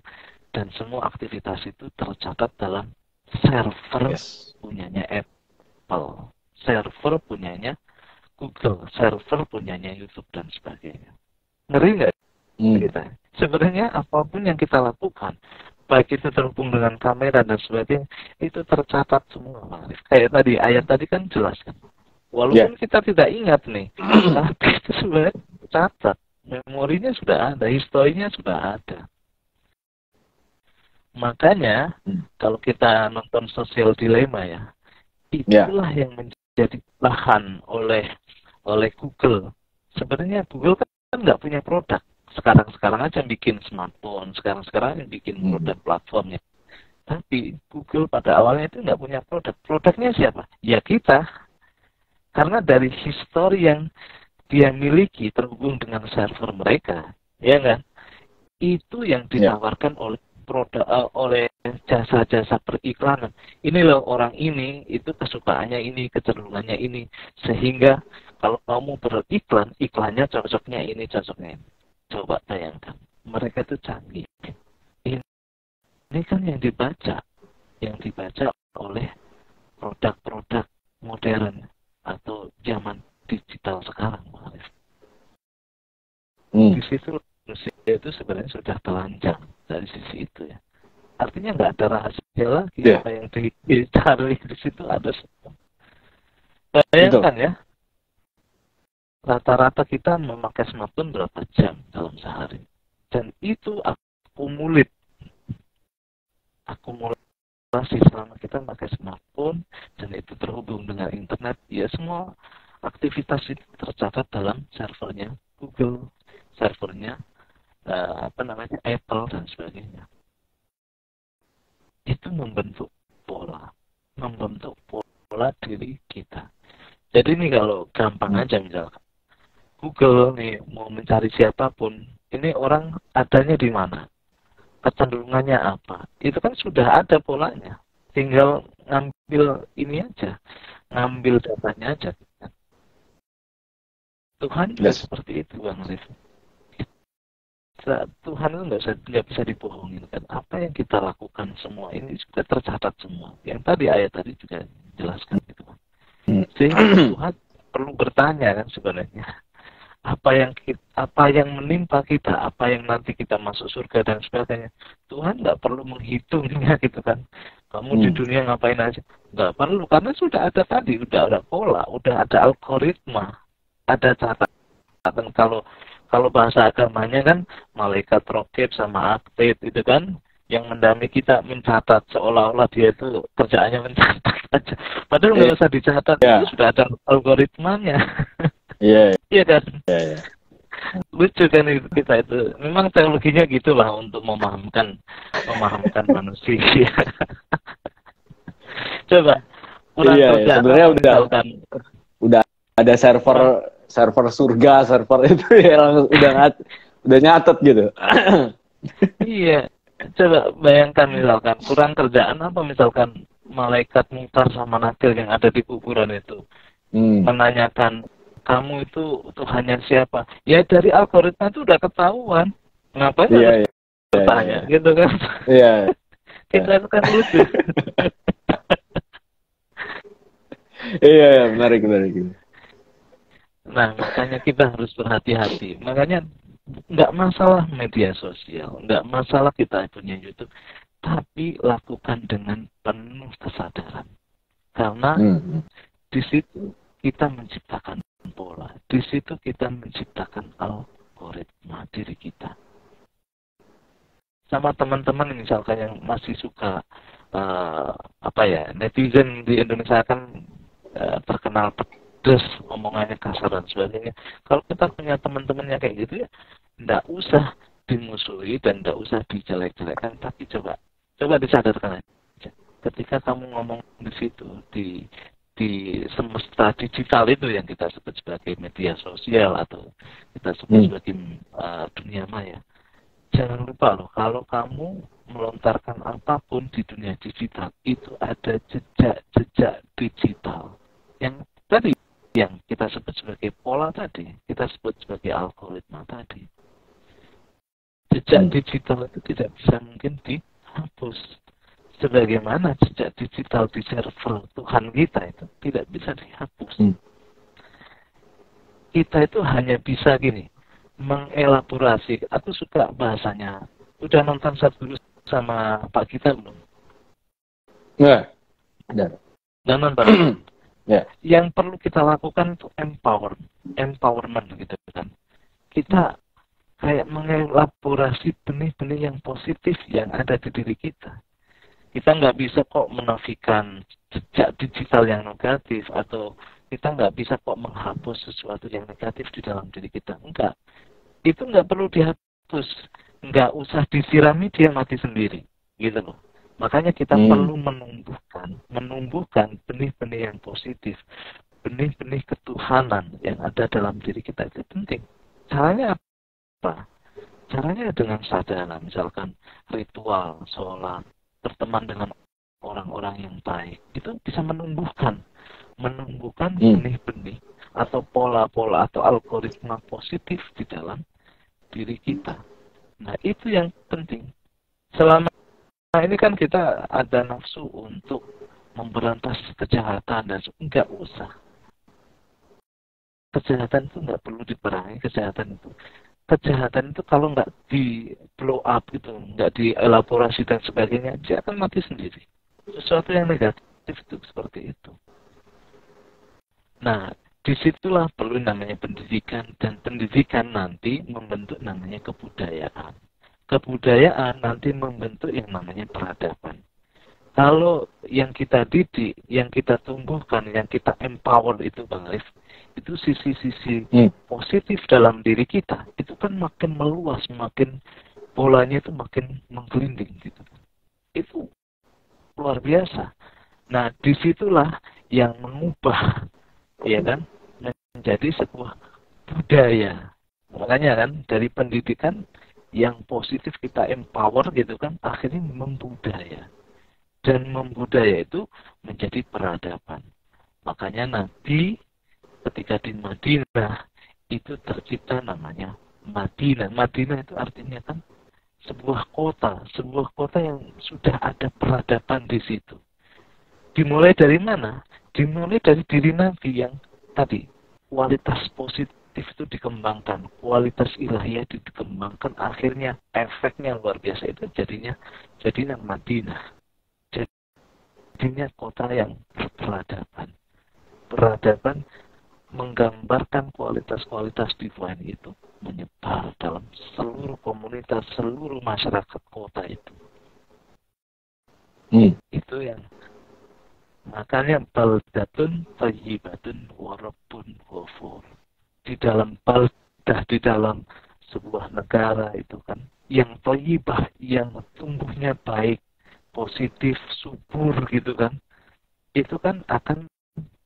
dan semua aktivitas itu tercatat dalam server punyanya Apple, server punyanya Google, server punyanya YouTube dan sebagainya. Ngeri nggak kita? Sebenarnya apapun yang kita lakukan, baik itu terhubung dengan kamera dan sebagainya, itu tercatat semua, Bang Arif. Kayak tadi, ayat tadi kan jelas kan. Walaupun kita tidak ingat nih, tapi itu sebenarnya tercatat. Memorinya sudah ada, historinya sudah ada. Makanya, kalau kita nonton Social Dilemma ya, itulah yang menjadi bahan oleh Google. Sebenarnya Google kan nggak punya produk. Sekarang aja bikin smartphone, sekarang yang bikin produk platformnya. Tapi Google pada awalnya itu nggak punya produk. Produknya siapa? Ya kita. Karena dari histori yang dia miliki terhubung dengan server mereka, ya kan? Itu yang ditawarkan oleh oleh jasa-jasa periklanan. Ini loh orang ini, itu kesukaannya ini, kecenderungannya ini. Sehingga kalau kamu beriklan, iklannya cocoknya ini, cocoknya ini. Coba bayangkan, mereka itu canggih. Ini kan yang dibaca oleh produk-produk modern atau zaman digital sekarang, Bang Arif. Di situ manusia itu sebenarnya sudah telanjang dari sisi itu ya. Artinya nggak ada rahasia lagi apa yang dicari di situ ada semua. Bayangkan ya. Rata-rata kita memakai smartphone berapa jam dalam sehari. Dan itu akumulasi selama kita memakai smartphone dan itu terhubung dengan internet. Ya semua aktivitas itu tercatat dalam servernya Google, servernya Apple dan sebagainya. Itu membentuk pola diri kita. Jadi ini kalau gampang aja misalkan. Google nih mau mencari siapapun, ini orang adanya di mana, kecenderungannya apa, itu kan sudah ada polanya, tinggal ngambil ini aja, ngambil datanya aja. Tuhan juga seperti itu, Bang Rif. Tuhan itu nggak bisa dibohongin kan, apa yang kita lakukan semua ini sudah tercatat semua. Yang tadi ayat tadi juga jelaskan gitu, Bang. Sehingga Tuhan perlu bertanya kan sebenarnya. Apa yang menimpa kita, apa yang nanti kita masuk surga dan sebagainya, Tuhan nggak perlu menghitungnya gitu kan. Kamu di dunia ngapain aja, nggak perlu, karena sudah ada tadi, udah ada pola, udah ada algoritma, ada catatan. Kalau bahasa agamanya kan malaikat rokib sama atid itu kan yang mendami kita mencatat, seolah-olah dia itu kerjaannya mencatat aja. Padahal nggak usah dicatat, itu sudah ada algoritmanya. Iya kan? Lucu kan kita itu. Memang teknologinya gitulah untuk memahamkan manusia. Coba. Sebenarnya udah ada server surga, server itu ya udah nyatet gitu. Iya. Coba bayangkan misalkan kurang kerjaan apa misalkan malaikat munkar sama nakir yang ada di kuburan itu menanyakan kamu itu Tuhannya siapa? Ya dari algoritma itu udah ketahuan. Ngapain bertanya gitu kan? Iya. Kita kan lucu. Iya, menarik. Nah, makanya kita harus berhati-hati. Makanya nggak masalah media sosial, nggak masalah kita punya YouTube, tapi lakukan dengan penuh kesadaran. Karena di situ kita menciptakan pola. Di situ kita menciptakan algoritma diri kita. Sama teman-teman misalkan yang masih suka netizen di Indonesia kan terkenal pedes, omongannya kasar dan sebagainya. Kalau kita punya teman-temannya kayak gitu ya, nggak usah dimusuhi dan nggak usah dijelek-jelekan, tapi coba disadarkan aja. Ketika kamu ngomong di situ, di semesta digital itu yang kita sebut sebagai media sosial atau kita sebut sebagai dunia maya. Jangan lupa loh, kalau kamu melontarkan apapun di dunia digital, itu ada jejak-jejak digital. Yang tadi, yang kita sebut sebagai pola tadi, kita sebut sebagai algoritma tadi. Jejak digital itu tidak bisa mungkin dihapus. Sebagaimana jejak digital di server Tuhan kita itu tidak bisa dihapus. Kita itu hanya bisa gini, mengelaborasi. Aku suka bahasanya. Udah nonton Sadguru sama Pak Gita belum? Nggak. Udah nonton. Ya. Yang perlu kita lakukan itu empowerment gitu kan. Kita kayak mengelaborasi benih-benih yang positif yang ada di diri kita. Kita nggak bisa kok menafikan jejak digital yang negatif, atau kita nggak bisa kok menghapus sesuatu yang negatif di dalam diri kita. Enggak. Itu nggak perlu dihapus. Nggak usah disirami, dia mati sendiri. Gitu loh. Makanya kita perlu menumbuhkan benih-benih yang positif. Benih-benih ketuhanan yang ada dalam diri kita. Itu penting. Caranya apa? Caranya dengan sadar. Misalkan ritual, sholat, berteman dengan orang-orang yang baik. Itu bisa menumbuhkan benih-benih atau pola-pola atau algoritma positif di dalam diri kita. Nah, itu yang penting. Selama ini kan kita ada nafsu untuk memberantas kejahatan dan enggak usah. Kejahatan itu enggak perlu diperangi, kejahatan itu kalau nggak di blow up itu, nggak dielaborasi dan sebagainya, dia akan mati sendiri. Sesuatu yang negatif itu seperti itu. Nah, disitulah perlu namanya pendidikan, dan pendidikan nanti membentuk namanya kebudayaan. Kebudayaan nanti membentuk yang namanya peradaban. Kalau yang kita didik, yang kita tumbuhkan, yang kita empower itu Bang Arif, itu sisi-sisi positif dalam diri kita, itu kan makin meluas, makin polanya itu makin menggelinding gitu. Itu luar biasa. Nah, disitulah yang mengubah, ya kan, menjadi sebuah budaya. Makanya kan dari pendidikan yang positif kita empower gitu kan, akhirnya membudaya. Dan membudaya itu menjadi peradaban. Makanya nanti ketika di Madinah itu tercipta namanya Madinah. Madinah itu artinya kan sebuah kota yang sudah ada peradaban di situ. Dimulai dari mana? Dimulai dari diri Nabi yang tadi kualitas positif itu dikembangkan, kualitas ilahiyah itu dikembangkan, akhirnya efeknya luar biasa, itu jadinya Madinah. Jadinya kota yang berperadaban. Peradaban menggambarkan kualitas-kualitas divine itu menyebar dalam seluruh komunitas, seluruh masyarakat kota itu. Itu yang makanya baldatun thayyibatun wa rabbun ghafur. Di dalam baldah, di dalam sebuah negara itu kan yang thayyibah, yang tumbuhnya baik, positif, subur gitu kan, itu kan akan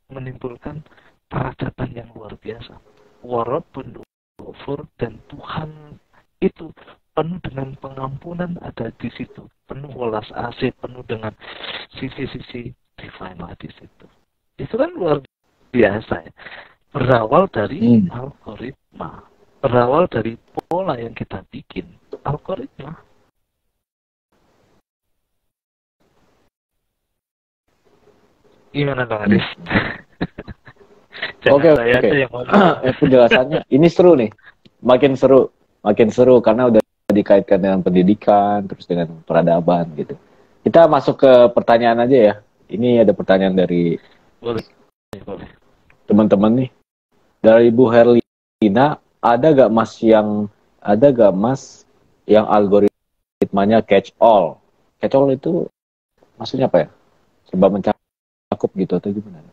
menimbulkan peradaban yang luar biasa. Warabbun ghafur, dan Tuhan itu penuh dengan pengampunan ada di situ, penuh welas asih, penuh dengan sisi-sisi divine lah di situ. Itu kan luar biasa ya. Berawal dari algoritma, berawal dari pola yang kita bikin, algoritma. Gimana Bang Adis? Oke. Penjelasannya ini seru nih, makin seru karena udah dikaitkan dengan pendidikan, terus dengan peradaban gitu. Kita masuk ke pertanyaan aja ya. Ini ada pertanyaan dari boleh. teman-teman nih. Dari Bu Herlina, ada gak Mas yang algoritmanya catch all? Catch all itu maksudnya apa ya? Serba mencakup gitu atau gimana?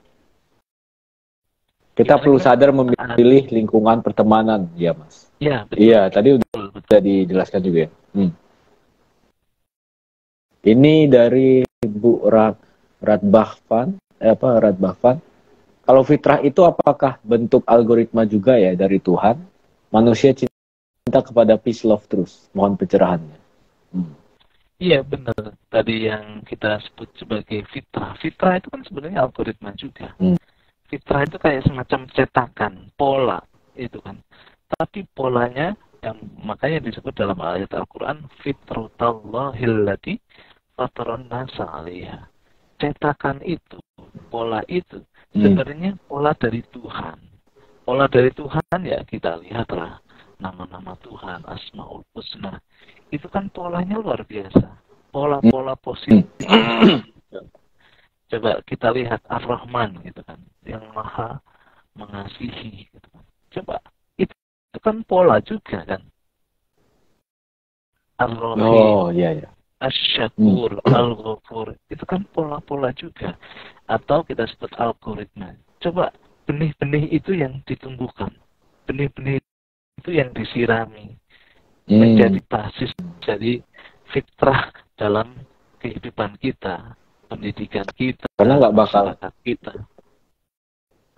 Kita perlu sadar memilih lingkungan pertemanan, ya Mas. Iya, betul. Iya, tadi udah dijelaskan juga ya. Ini dari Bu Radbahvan. Kalau fitrah itu apakah bentuk algoritma juga ya dari Tuhan? Manusia cinta kepada peace, love, terus. Mohon pencerahannya. Iya, benar. Tadi yang kita sebut sebagai fitrah. Fitrah itu kan sebenarnya algoritma juga. Fitrah itu kayak semacam cetakan, pola, itu kan. Tapi polanya yang makanya disebut dalam ayat Al-Quran, fitrutallahillati fataron nasa alaiha. Cetakan itu, pola itu, sebenarnya pola dari Tuhan. Pola dari Tuhan ya kita lihatlah nama-nama Tuhan, Asmaul Husna. Itu kan polanya luar biasa. Pola-pola positif. Coba kita lihat Ar-Rahman gitu kan, yang maha mengasihi gitu kan. Coba itu kan pola juga kan. Ar-Rahim. Oh iya ya. Asy-Syakur, Al-Ghafur, itu kan pola-pola juga. Atau kita sebut algoritma. Coba benih-benih itu yang ditumbuhkan. Benih-benih itu yang disirami. Menjadi basis, jadi fitrah dalam kehidupan kita, pendidikan kita, karena nggak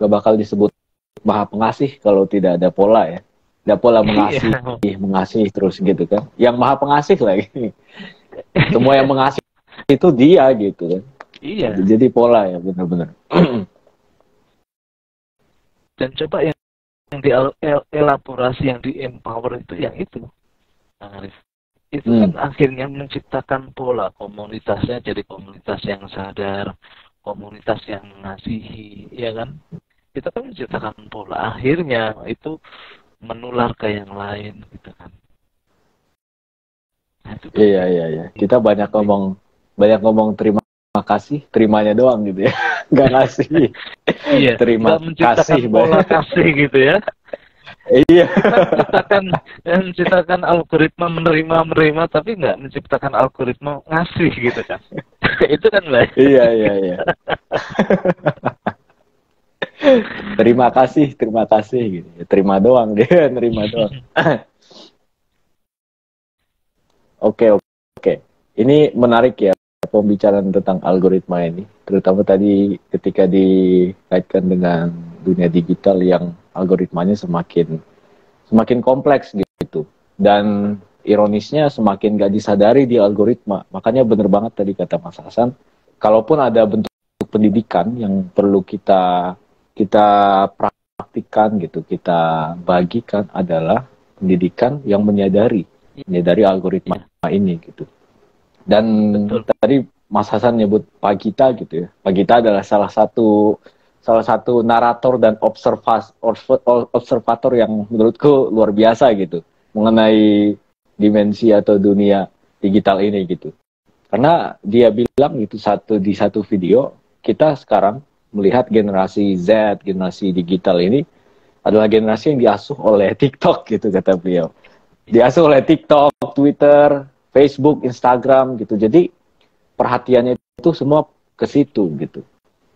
bakal disebut maha pengasih kalau tidak ada pola ya. Ada pola mengasihi terus gitu kan. Yang maha pengasih lagi. Semua yang mengasihi itu dia gitu kan. Iya. Jadi pola ya benar-benar. Dan coba yang dielaborasi, yang di-empower itu yang itu. Arif. Itu kan akhirnya menciptakan pola komunitasnya jadi komunitas yang sadar, komunitas yang mengasihi, ya kan? Kita kan menciptakan pola. Akhirnya itu menular ke yang lain gitu kan. Nah, iya. Kita banyak ngomong terima kasih, terimanya doang gitu ya. Nggak ngasih. Iya. Terima kasih. Pola kasih gitu ya. Iya. Menciptakan algoritma menerima, tapi nggak menciptakan algoritma ngasih gitu kan. Itu kan baik. Iya. Terima kasih gitu. Terima doang dia, nerima doang. Oke. Ini menarik ya pembicaraan tentang algoritma ini, terutama tadi ketika dikaitkan dengan dunia digital yang algoritmanya semakin kompleks gitu. Dan ironisnya semakin gak disadari di algoritma. Makanya bener banget tadi kata Mas Hasan, kalaupun ada bentuk pendidikan yang perlu kita praktikkan gitu, kita bagikan adalah pendidikan yang menyadari algoritma ini gitu. Dan tadi Mas Hasan nyebut Pak Gita gitu ya. Pak Gita adalah salah satu narator dan observator yang menurutku luar biasa gitu mengenai dimensi atau dunia digital ini gitu. Karena dia bilang gitu di satu video, kita sekarang melihat generasi Z, generasi digital ini adalah generasi yang diasuh oleh TikTok gitu kata beliau. Diasuh oleh TikTok, Twitter, Facebook, Instagram gitu. Jadi perhatiannya itu semua ke situ gitu.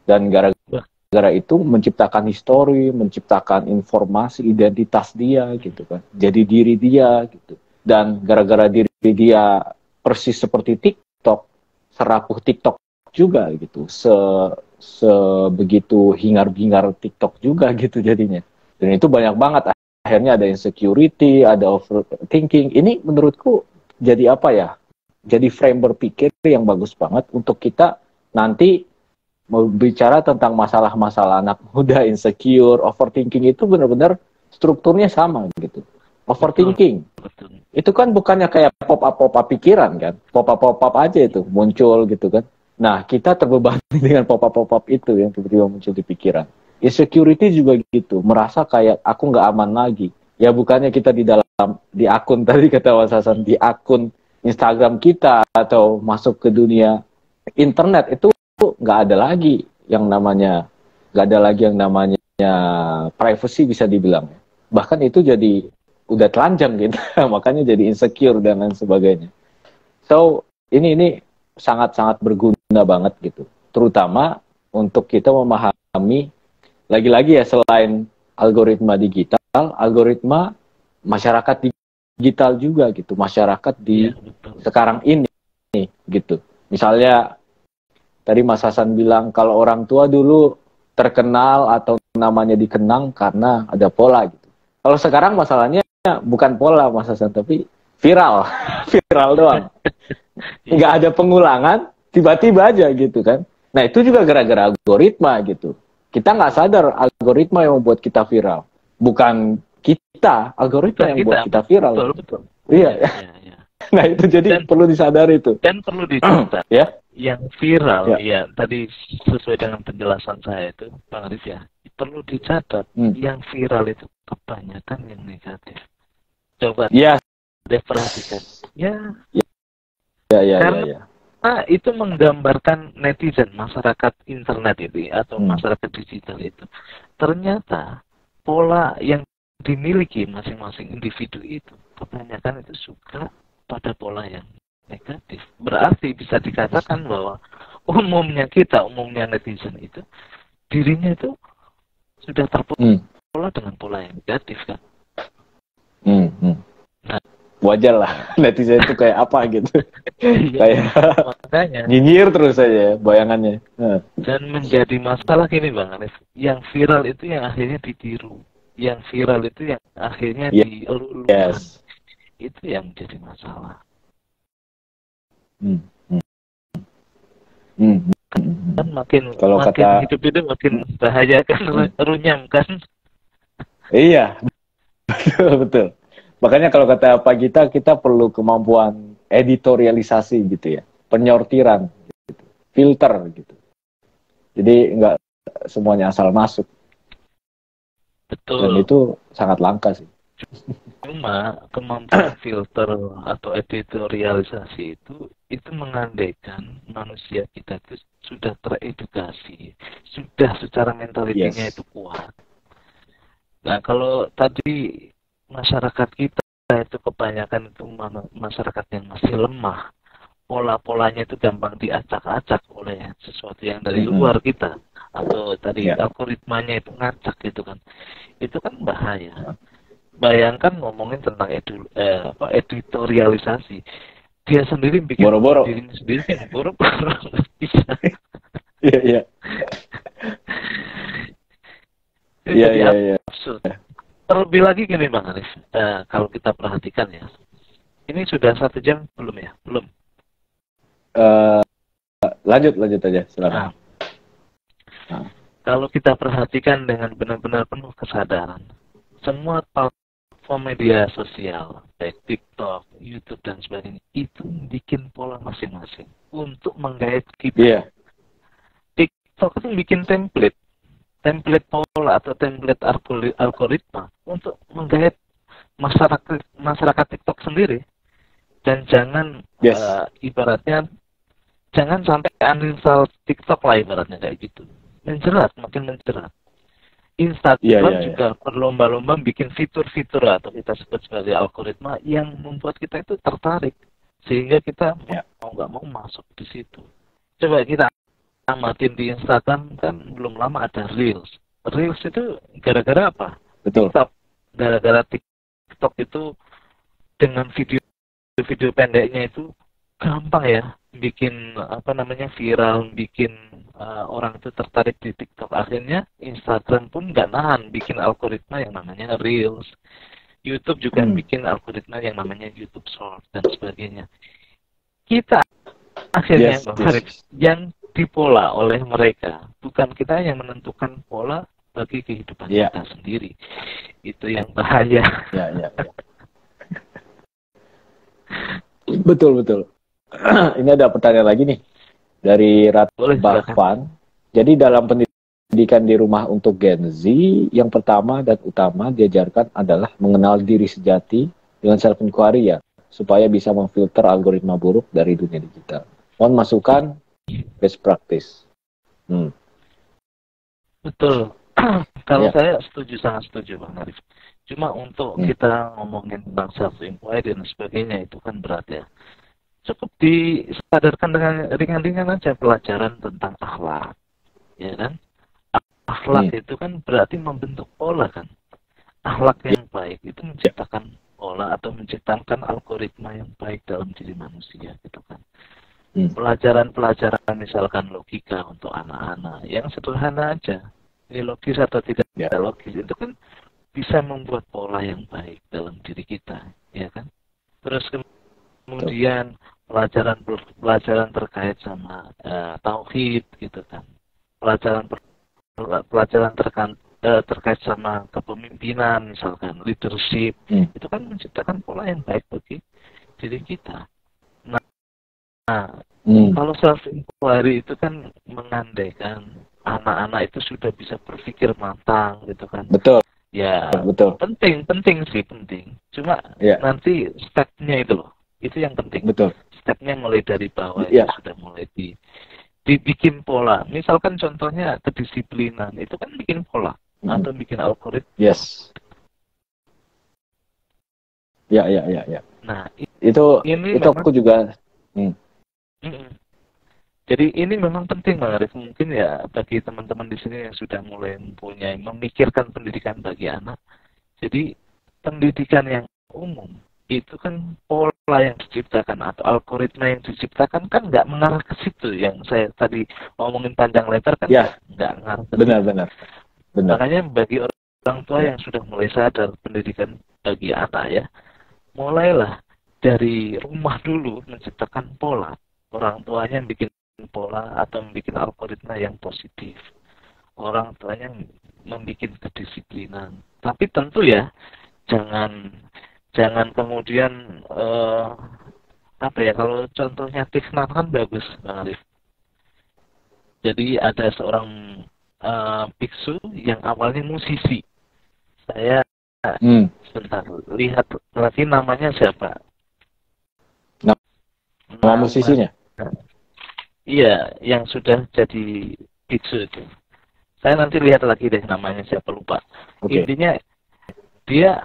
Dan gara-gara itu menciptakan histori, menciptakan informasi identitas dia gitu kan. Jadi diri dia gitu. Dan gara-gara diri dia persis seperti TikTok, serapuh TikTok juga gitu. Sebegitu hingar-bingar TikTok juga gitu jadinya. Dan itu banyak banget. Akhirnya ada insecurity, ada overthinking. Ini menurutku jadi apa ya? Jadi frame berpikir yang bagus banget untuk kita nanti mau bicara tentang masalah-masalah anak muda, insecure, overthinking itu benar-benar strukturnya sama gitu. Overthinking. Itu kan bukannya kayak pop-up pikiran kan. Pop-up aja itu muncul gitu kan. Nah, kita terbebani dengan pop-up itu yang tiba-tiba muncul di pikiran. Insecurity juga gitu, merasa kayak aku nggak aman lagi. Ya bukannya kita di akun tadi kata Mas Hasan, di akun Instagram kita atau masuk ke dunia internet itu nggak ada lagi yang namanya nggak ada lagi yang namanya privacy bisa dibilang. Bahkan itu jadi udah telanjang gitu, makanya jadi insecure dan lain sebagainya. So ini sangat-sangat berguna banget gitu, terutama untuk kita memahami lagi-lagi ya, selain algoritma digital, algoritma masyarakat digital juga gitu, masyarakat di sekarang ini gitu. Misalnya tadi Mas Hasan bilang kalau orang tua dulu terkenal atau namanya dikenang karena ada pola gitu. Kalau sekarang masalahnya bukan pola Mas Hasan, tapi viral, viral doang. Nggak ada pengulangan, tiba-tiba aja gitu kan. Nah itu juga gara-gara algoritma gitu. Kita nggak sadar algoritma yang membuat kita viral. Bukan kita, algoritma yang membuat kita viral. Betul. Iya. Ya. Nah itu jadi perlu disadari itu. Dan perlu dicatat. Ya. Yang viral, ya tadi sesuai dengan penjelasan saya itu, Bang Arif ya, perlu dicatat, yang viral itu kebanyakan yang negatif. Coba diperhatikan. Ya. Karena itu menggambarkan netizen, masyarakat internet itu atau masyarakat digital itu. Ternyata pola yang dimiliki masing-masing individu itu kebanyakan itu suka pada pola yang negatif. Berarti bisa dikatakan bahwa umumnya netizen itu dirinya itu sudah terpola dengan pola yang negatif kan. Nah, wajar lah netizen itu kayak apa gitu. Kayak makanya nyinyir terus saja bayangannya. Dan menjadi masalah gini Bang Arif, yang viral itu yang akhirnya ditiru, yang viral itu yang akhirnya dielulukan. Itu yang jadi masalah. Kan makin hidup itu makin bahaya kan, runyam kan. Iya, betul. Makanya kalau kata Pak Gita, kita perlu kemampuan editorialisasi gitu ya, penyortiran, gitu, filter gitu. Jadi nggak semuanya asal masuk. Betul. Dan itu sangat langka sih. Cuma kemampuan filter atau editorialisasi itu mengandaikan manusia kita itu sudah teredukasi, sudah secara mentalitinya itu kuat. Nah kalau tadi masyarakat kita itu kebanyakan itu masyarakat yang masih lemah, pola-polanya itu gampang diacak-acak oleh sesuatu yang dari luar kita, atau tadi algoritmanya itu ngacak gitu kan, itu kan bahaya. Bayangkan ngomongin tentang editorialisasi, dia sendiri bikin dirinya sendiri kan boro-boro bisa. Iya. Absurd. Terlebih lagi gini Bang Arif, kalau kita perhatikan ya, ini sudah 1 jam belum ya? Belum. Lanjut aja, silakan. Kalau kita perhatikan dengan benar-benar penuh kesadaran, semua platform media sosial, baik TikTok, YouTube dan sebagainya, itu bikin pola masing-masing untuk menggait kita. TikTok itu bikin template pola atau template algoritma untuk menggait masyarakat TikTok sendiri. Dan jangan ibaratnya jangan sampai uninstall TikTok lah ibaratnya kayak gitu. Makin menjerat. Instagram juga berlomba-lomba bikin fitur-fitur atau kita sebut sebagai algoritma yang membuat kita itu tertarik sehingga kita mau nggak mau masuk di situ. Coba kita amatin di Instagram kan belum lama ada Reels. Reels itu gara-gara apa? Betul. TikTok. Gara-gara TikTok itu dengan video pendeknya itu gampang ya bikin viral, bikin orang itu tertarik di TikTok. Akhirnya Instagram pun nggak nahan bikin algoritma yang namanya Reels. YouTube juga bikin algoritma yang namanya YouTube Short dan sebagainya. Kita akhirnya yang dipola oleh mereka, bukan kita yang menentukan pola bagi kehidupan kita sendiri. Itu yang bahaya. Betul. Ini ada pertanyaan lagi nih dari Ratu Bahwan. Jadi dalam pendidikan di rumah untuk Gen Z, yang pertama dan utama diajarkan adalah mengenal diri sejati dengan self inquiry ya, supaya bisa memfilter algoritma buruk dari dunia digital. Mohon masukan best practice. Betul. Kalau Ya. saya setuju, sangat setuju Bang Arif. Cuma untuk kita ngomongin tentang self inquiry dan sebagainya itu kan berat ya. Cukup disadarkan dengan ringan-ringan aja pelajaran tentang akhlak, ya kan? Akhlak itu kan berarti membentuk pola kan. Akhlak yang baik itu menciptakan pola atau menciptakan algoritma yang baik dalam diri manusia gitu kan. Pelajaran-pelajaran misalkan logika untuk anak-anak yang sederhana aja, ini logis atau tidak logis itu kan bisa membuat pola yang baik dalam diri kita, ya kan? Terus kemudian pelajaran terkait sama tauhid gitu kan, pelajaran terkait sama kepemimpinan misalkan leadership itu kan menciptakan pola yang baik bagi diri kita. Nah, kalau self inquiry itu kan mengandaikan anak-anak itu sudah bisa berpikir matang gitu kan. Betul. Ya, betul. Penting. Cuma nanti stepnya itu loh, itu yang penting. Betul. Stepnya mulai dari bawah itu sudah mulai dibikin pola. Misalkan contohnya kedisiplinan, itu kan bikin pola atau bikin algoritma. Yes. Ya. Nah, itu memang, aku juga. Jadi ini memang penting Bang Arif, mungkin ya bagi teman-teman di sini yang sudah mulai memikirkan pendidikan bagi anak. Jadi pendidikan yang umum itu kan pola yang diciptakan atau algoritma yang diciptakan kan nggak mengarah ke situ, yang saya tadi ngomongin panjang lebar kan nggak mengarah ke situ. Benar. Makanya bagi orang tua yang sudah mulai sadar pendidikan bagi anak ya, mulailah dari rumah dulu menciptakan pola. Orang tuanya yang bikin pola atau membuat algoritma yang positif. Orang tuanya membuat kedisiplinan. Tapi tentu ya jangan kemudian kalau contohnya Tisna kan bagus Bang Arif. Jadi ada seorang biksu yang awalnya musisi. Saya sebentar lihat lagi namanya siapa. Nama musisinya? Iya, yang sudah jadi biksu itu. Saya nanti lihat lagi deh namanya siapa, lupa. Intinya dia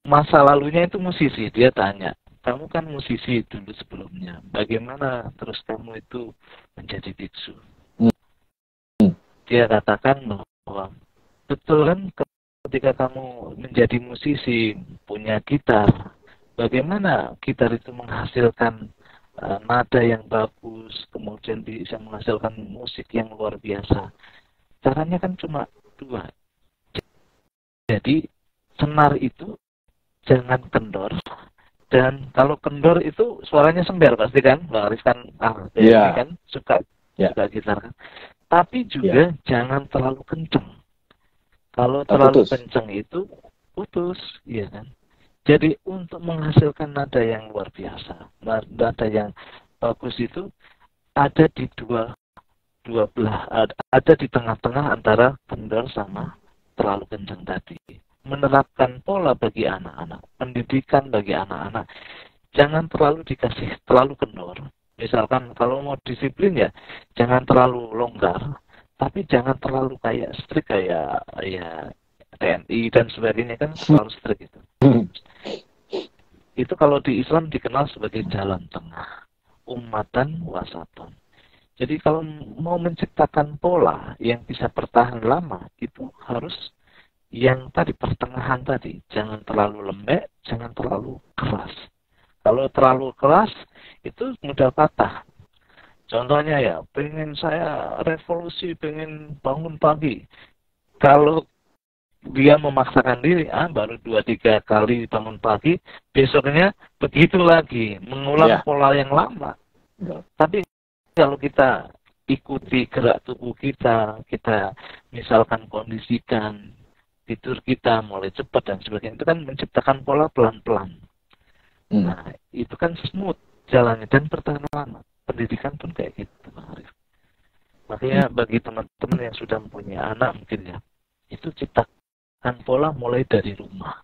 masa lalunya itu musisi. Dia tanya, kamu kan musisi dulu sebelumnya, bagaimana terus kamu itu menjadi biksu? Dia katakan bahwa betul kan ketika kamu menjadi musisi, punya gitar, bagaimana gitar itu menghasilkan nada yang bagus, kemudian bisa menghasilkan musik yang luar biasa. Caranya kan cuma dua. Jadi senar itu jangan kendor, dan kalau kendor itu suaranya sember pasti kan, Bang Arif kan kan suka gitar kan. Tapi juga jangan terlalu kenceng. Kalau terlalu kenceng itu putus, ya kan. Jadi untuk menghasilkan nada yang luar biasa, nada yang bagus itu ada di dua belah, ada di tengah-tengah antara kendor sama terlalu kencang tadi. Menerapkan pola bagi anak-anak, pendidikan bagi anak-anak, jangan terlalu dikasih terlalu kendor. Misalkan kalau mau disiplin ya jangan terlalu longgar, tapi jangan terlalu kayak strict kayak ya TNI dan sebagainya kan terlalu strict itu. Itu kalau di Islam dikenal sebagai jalan tengah, ummatan wasaton. Jadi kalau mau menciptakan pola yang bisa bertahan lama, itu harus yang tadi pertengahan tadi, jangan terlalu lembek, jangan terlalu keras. Kalau terlalu keras itu mudah patah. Contohnya ya, pengen saya revolusi, pengen bangun pagi. Kalau dia memaksakan diri, baru 2-3 kali bangun pagi, besoknya begitu lagi, mengulang pola yang lama. Tapi kalau kita ikuti gerak tubuh kita misalkan kondisikan tidur kita mulai cepat dan sebagainya, itu kan menciptakan pola pelan-pelan. Nah, itu kan smooth jalannya dan bertahan lama. Pendidikan pun kayak gitu, Bang Arif. Makanya bagi teman-teman yang sudah mempunyai anak mungkin ya, itu ciptakan pola mulai dari rumah,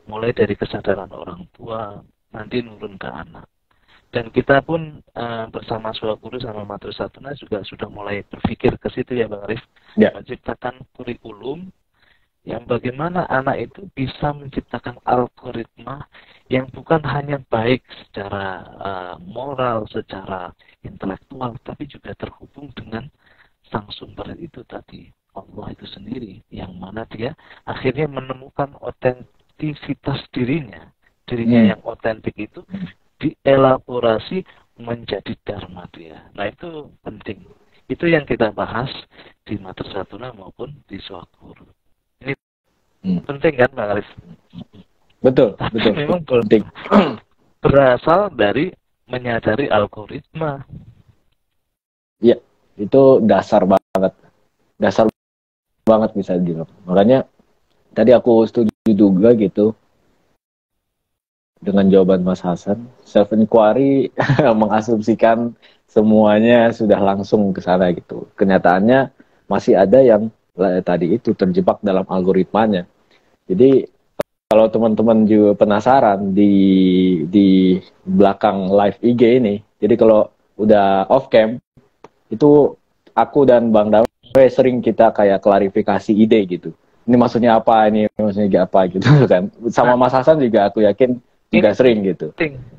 mulai dari kesadaran orang tua, nanti nurun ke anak. Dan kita pun bersama Suara Guru sama Madrasah Satuna juga sudah mulai berpikir ke situ ya Bang Arif. Ya. Menciptakan kurikulum yang bagaimana anak itu bisa menciptakan algoritma yang bukan hanya baik secara moral, secara intelektual, tapi juga terhubung dengan sang sumber itu tadi, Allah itu sendiri, yang mana dia akhirnya menemukan otentisitas dirinya yang otentik itu dielaborasi menjadi dharma dia. Nah itu penting. Itu yang kita bahas di Madrasah Satuna maupun di Suara Guru. Ini penting kan Bang Arif? Betul, Tapi betul. memang Penting. berasal dari menyadari algoritma. Iya, itu dasar banget. Dasar banget bisa dibilang. Makanya tadi aku setuju juga gitu dengan jawaban Mas Hasan. Self inquiry mengasumsikan semuanya sudah langsung ke sana gitu. Kenyataannya masih ada yang tadi itu terjebak dalam algoritmanya. Jadi kalau teman-teman juga penasaran di belakang live IG ini, jadi kalau udah off cam itu aku dan Bang Dawe sering kita kayak klarifikasi ide gitu. Ini maksudnya apa, ini maksudnya apa gitu kan. Sama Mas Hasan juga aku yakin juga sering gitu.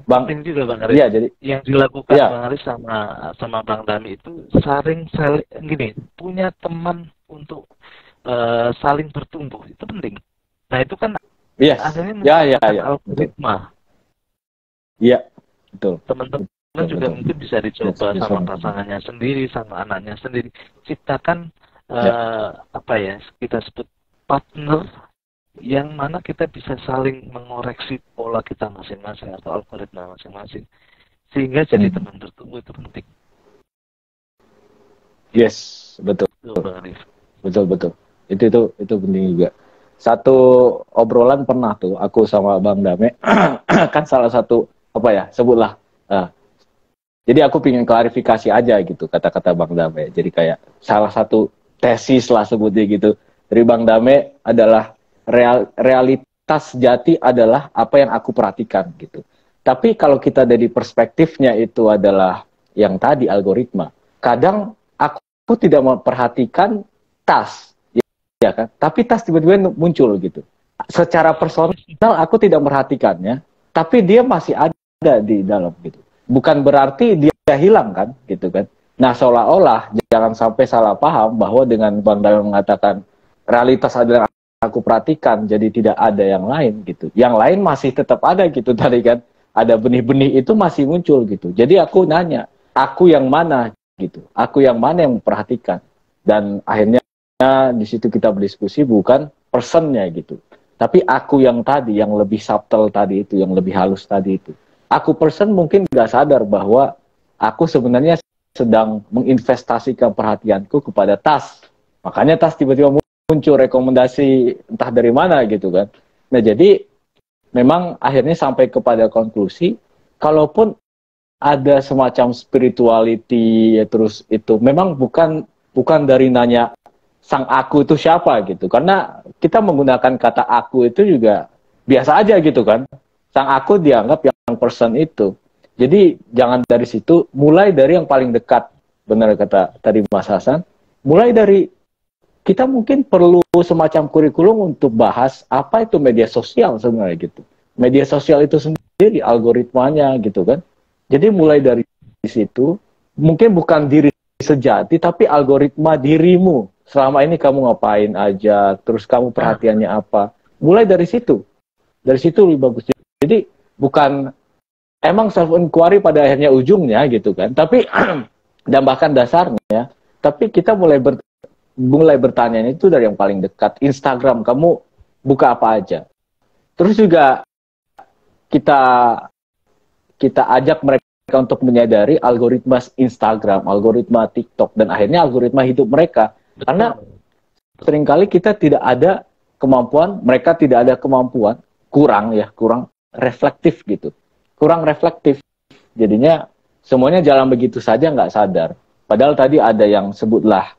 Penting juga Bang Arif. Iya, jadi yang dilakukan iya. Bang Arif sama Bang Dami itu saling gini, punya teman untuk saling bertumbuh, itu penting. Nah itu kan akhirnya menciptakan algoritma. Iya, betul. Teman-teman juga mungkin bisa dicoba sama pasangannya sendiri, sama anaknya sendiri. Ciptakan apa ya, kita sebut partner yang mana kita bisa saling mengoreksi pola kita masing-masing atau algoritma masing-masing sehingga jadi teman bertumbuh. Itu penting. Yes, betul. Betul. Itu penting juga. Satu obrolan pernah tuh aku sama Bang Dame kan salah satu apa ya, sebutlah jadi aku pingin klarifikasi aja gitu kata-kata Bang Dame. Jadi kayak salah satu tesis lah sebutnya gitu dari Bang Dame adalah realitas jati adalah apa yang aku perhatikan gitu. Tapi kalau kita dari perspektifnya itu adalah yang tadi algoritma, kadang aku tidak memperhatikan task, ya kan? Tapi task tiba-tiba muncul gitu. Secara personal aku tidak memperhatikannya, tapi dia masih ada di dalam gitu. Bukan berarti dia hilang kan, gitu kan? Nah seolah-olah jangan sampai salah paham bahwa dengan Bang Dame mengatakan realitas adalah aku perhatikan, jadi tidak ada yang lain gitu. Yang lain masih tetap ada gitu tadi kan. Ada benih-benih itu masih muncul gitu. Jadi aku nanya, aku yang mana gitu? Aku yang mana yang memperhatikan? Dan akhirnya di situ kita berdiskusi bukan personnya gitu. Tapi aku yang tadi, yang lebih subtle tadi itu, yang lebih halus tadi itu. Aku person mungkin nggak sadar bahwa aku sebenarnya sedang menginvestasikan perhatianku kepada tas. Makanya tas tiba-tiba muncul rekomendasi entah dari mana gitu kan. Nah jadi memang akhirnya sampai kepada konklusi kalaupun ada semacam spirituality ya, terus itu memang bukan dari nanya sang aku itu siapa gitu, karena kita menggunakan kata aku itu juga biasa aja gitu kan. Sang aku dianggap yang person itu. Jadi jangan dari situ, mulai dari yang paling dekat. Benar kata tadi Mas Hasan, mulai dari kita mungkin perlu semacam kurikulum untuk bahas apa itu media sosial sebenarnya gitu. Media sosial itu sendiri, algoritmanya gitu kan. Jadi mulai dari situ, mungkin bukan diri sejati, tapi algoritma dirimu. Selama ini kamu ngapain aja, terus kamu perhatiannya apa. Mulai dari situ. Dari situ lebih bagus. Jadi bukan, emang self-inquiry pada akhirnya ujungnya gitu kan. Tapi, dan bahkan dasarnya, tapi kita mulai bertanya itu dari yang paling dekat. Instagram, kamu buka apa aja. Terus juga kita ajak mereka untuk menyadari algoritma Instagram, algoritma TikTok, dan akhirnya algoritma hidup mereka. Karena seringkali kita tidak ada kemampuan, mereka tidak ada kemampuan, kurang reflektif gitu. Kurang reflektif. Jadinya semuanya jalan begitu saja nggak sadar. Padahal tadi ada yang sebutlah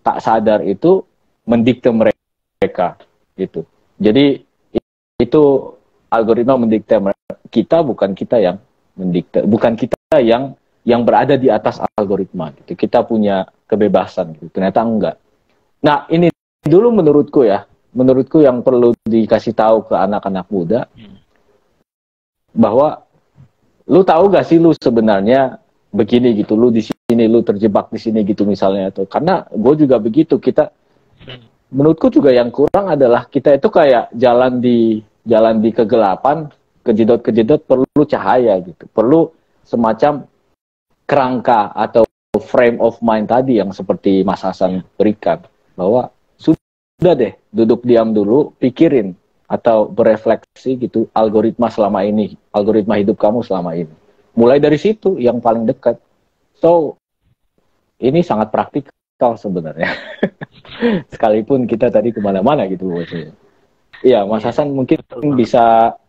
tak sadar itu mendikte mereka gitu. Jadi itu algoritma mendikte kita, bukan kita yang mendikte, bukan kita yang berada di atas algoritma gitu. Kita punya kebebasan gitu. Ternyata enggak. Nah, ini dulu menurutku yang perlu dikasih tahu ke anak-anak muda, bahwa lu tahu gak sih lu sebenarnya begini gitu, lu di sini, lu terjebak di sini gitu misalnya tuh. Karena gue juga begitu, menurutku juga yang kurang adalah kita itu kayak jalan di kegelapan, kejedot-kejedot, perlu cahaya gitu, perlu semacam kerangka atau frame of mind tadi yang seperti Mas Hasan berikan, bahwa sudah deh duduk diam dulu, pikirin atau berefleksi gitu algoritma hidup kamu selama ini. Mulai dari situ yang paling dekat. So ini sangat praktikal sebenarnya. Sekalipun kita tadi kemana-mana gitu bosnya. Iya, Mas Hasan mungkin bisa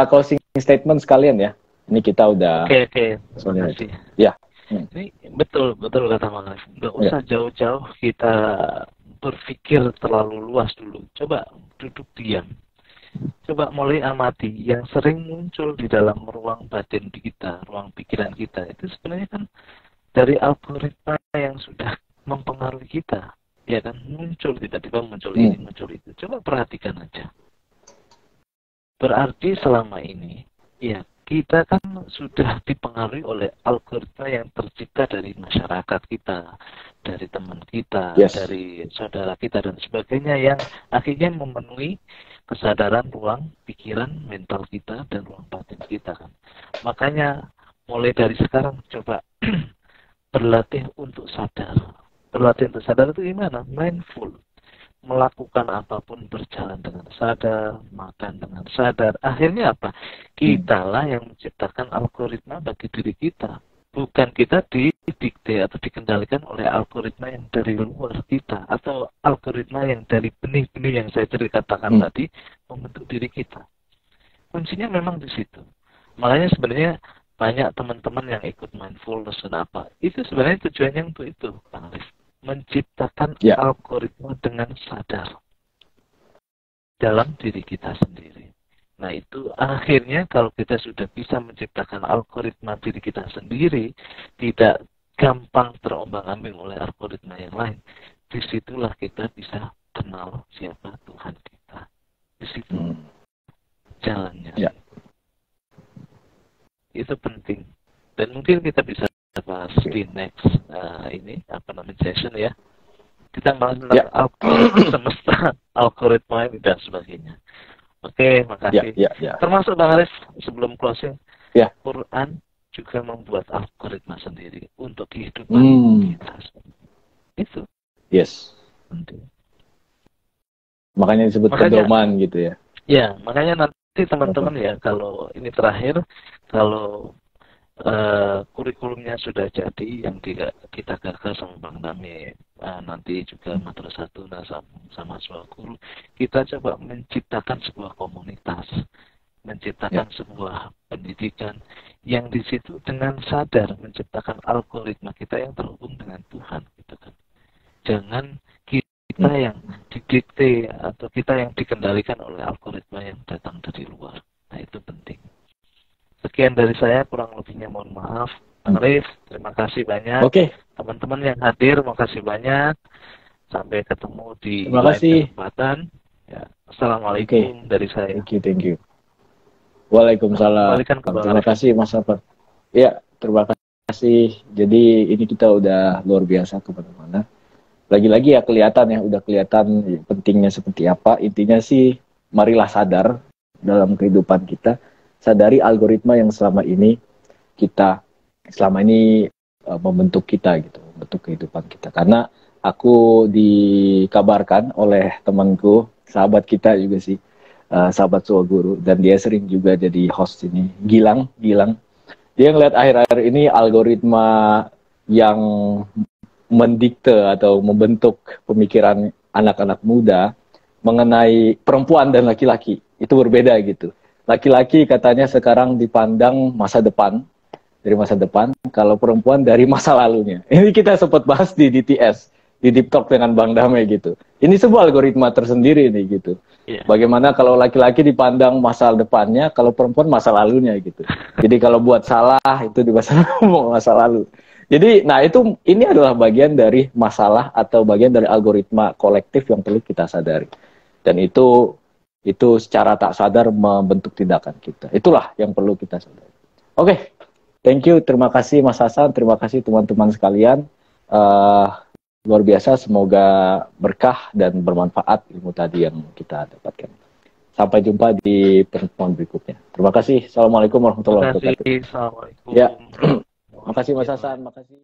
closing statement sekalian ya. Ini kita udah. Oke. Terima kasih. Ya. Ini betul kata Mas. Nggak usah jauh-jauh kita berpikir terlalu luas dulu. Coba duduk diam. Coba mulai amati yang sering muncul di dalam ruang batin kita, ruang pikiran kita. Itu sebenarnya kan dari algoritma yang sudah mempengaruhi kita. Ya kan, muncul tiba-tiba muncul ini, muncul itu. Coba perhatikan aja. Berarti selama ini, ya kita kan sudah dipengaruhi oleh algoritma yang tercipta dari masyarakat kita, dari teman kita, dari saudara kita dan sebagainya, yang akhirnya memenuhi kesadaran ruang pikiran mental kita dan ruang batin kita kan. Makanya mulai dari sekarang coba berlatih untuk sadar. Berlatih untuk sadar itu gimana? Mindful. Melakukan apapun berjalan dengan sadar, makan dengan sadar. Akhirnya apa? Kitalah yang menciptakan algoritma bagi diri kita. Bukan kita didikte atau dikendalikan oleh algoritma yang dari luar kita. Atau algoritma yang dari benih-benih yang saya ceritakan tadi membentuk diri kita. Kuncinya memang di situ. Makanya sebenarnya banyak teman-teman yang ikut mindfulness dan apa. Itu sebenarnya tujuannya untuk itu, Bang Arif. Menciptakan algoritma dengan sadar dalam diri kita sendiri. Nah itu akhirnya kalau kita sudah bisa menciptakan algoritma diri kita sendiri, tidak gampang terombang-ambing oleh algoritma yang lain, disitulah kita bisa kenal siapa Tuhan kita. Di situ jalannya. Itu penting. Dan mungkin kita bisa bahas di next session ya. Kita bahas tentang algoritma semesta, algoritma dan sebagainya. Oke, makasih. Termasuk Bang Arif sebelum closing, Quran juga membuat algoritma sendiri untuk kehidupan kita. Itu. Yes. Penting. Makanya disebut pedoman gitu ya. Ya, makanya nanti teman-teman ya, kalau ini terakhir, kalau kurikulumnya sudah jadi yang kita gagal sama Bang Nami, nanti juga Madrasah Tuna sama Swaguru, kita coba menciptakan sebuah komunitas, menciptakan sebuah pendidikan yang di situ dengan sadar menciptakan algoritma kita yang terhubung dengan Tuhan, gitu kan. Jangan kita yang didikte atau kita yang dikendalikan oleh algoritma yang datang dari luar. Nah itu penting. Sekian dari saya, kurang lebihnya mohon maaf. Bang Arif, terima kasih banyak. Teman-teman yang hadir, makasih banyak. Sampai ketemu di lain kesempatan. Ya, assalamualaikum dari saya. Thank you. Waalaikumsalam. Terima kasih Mas Afar. Ya, terima kasih. Jadi ini kita udah luar biasa kemana-mana. Lagi-lagi ya udah kelihatan pentingnya seperti apa. Intinya sih, marilah sadar dalam kehidupan kita. Sadari algoritma yang selama ini membentuk kita gitu, membentuk kehidupan kita. Karena aku dikabarkan oleh temanku, sahabat kita juga sih, sahabat Swaguru, dan dia sering juga jadi host ini, Gilang. Dia ngeliat akhir-akhir ini algoritma yang mendikte atau membentuk pemikiran anak-anak muda mengenai perempuan dan laki-laki itu berbeda gitu. Laki-laki katanya sekarang dipandang dari masa depan, kalau perempuan dari masa lalunya. Ini kita sempat bahas di DTS, di Deep Talk dengan Bang Damai gitu. Ini sebuah algoritma tersendiri nih gitu. Yeah. Bagaimana kalau laki-laki dipandang masa depannya, kalau perempuan masa lalunya gitu. Jadi kalau buat salah itu di masa lalu. Jadi, nah ini adalah bagian dari masalah atau bagian dari algoritma kolektif yang perlu kita sadari. Dan itu secara tak sadar membentuk tindakan kita. Itulah yang perlu kita sadari. Oke, thank you, terima kasih Mas Hasan, terima kasih teman-teman sekalian. Luar biasa, semoga berkah dan bermanfaat ilmu tadi yang kita dapatkan. Sampai jumpa di pertemuan berikutnya. Terima kasih. Assalamualaikum warahmatullahi wabarakatuh. Assalamualaikum. Ya. Makasih Mas Hasan, makasih.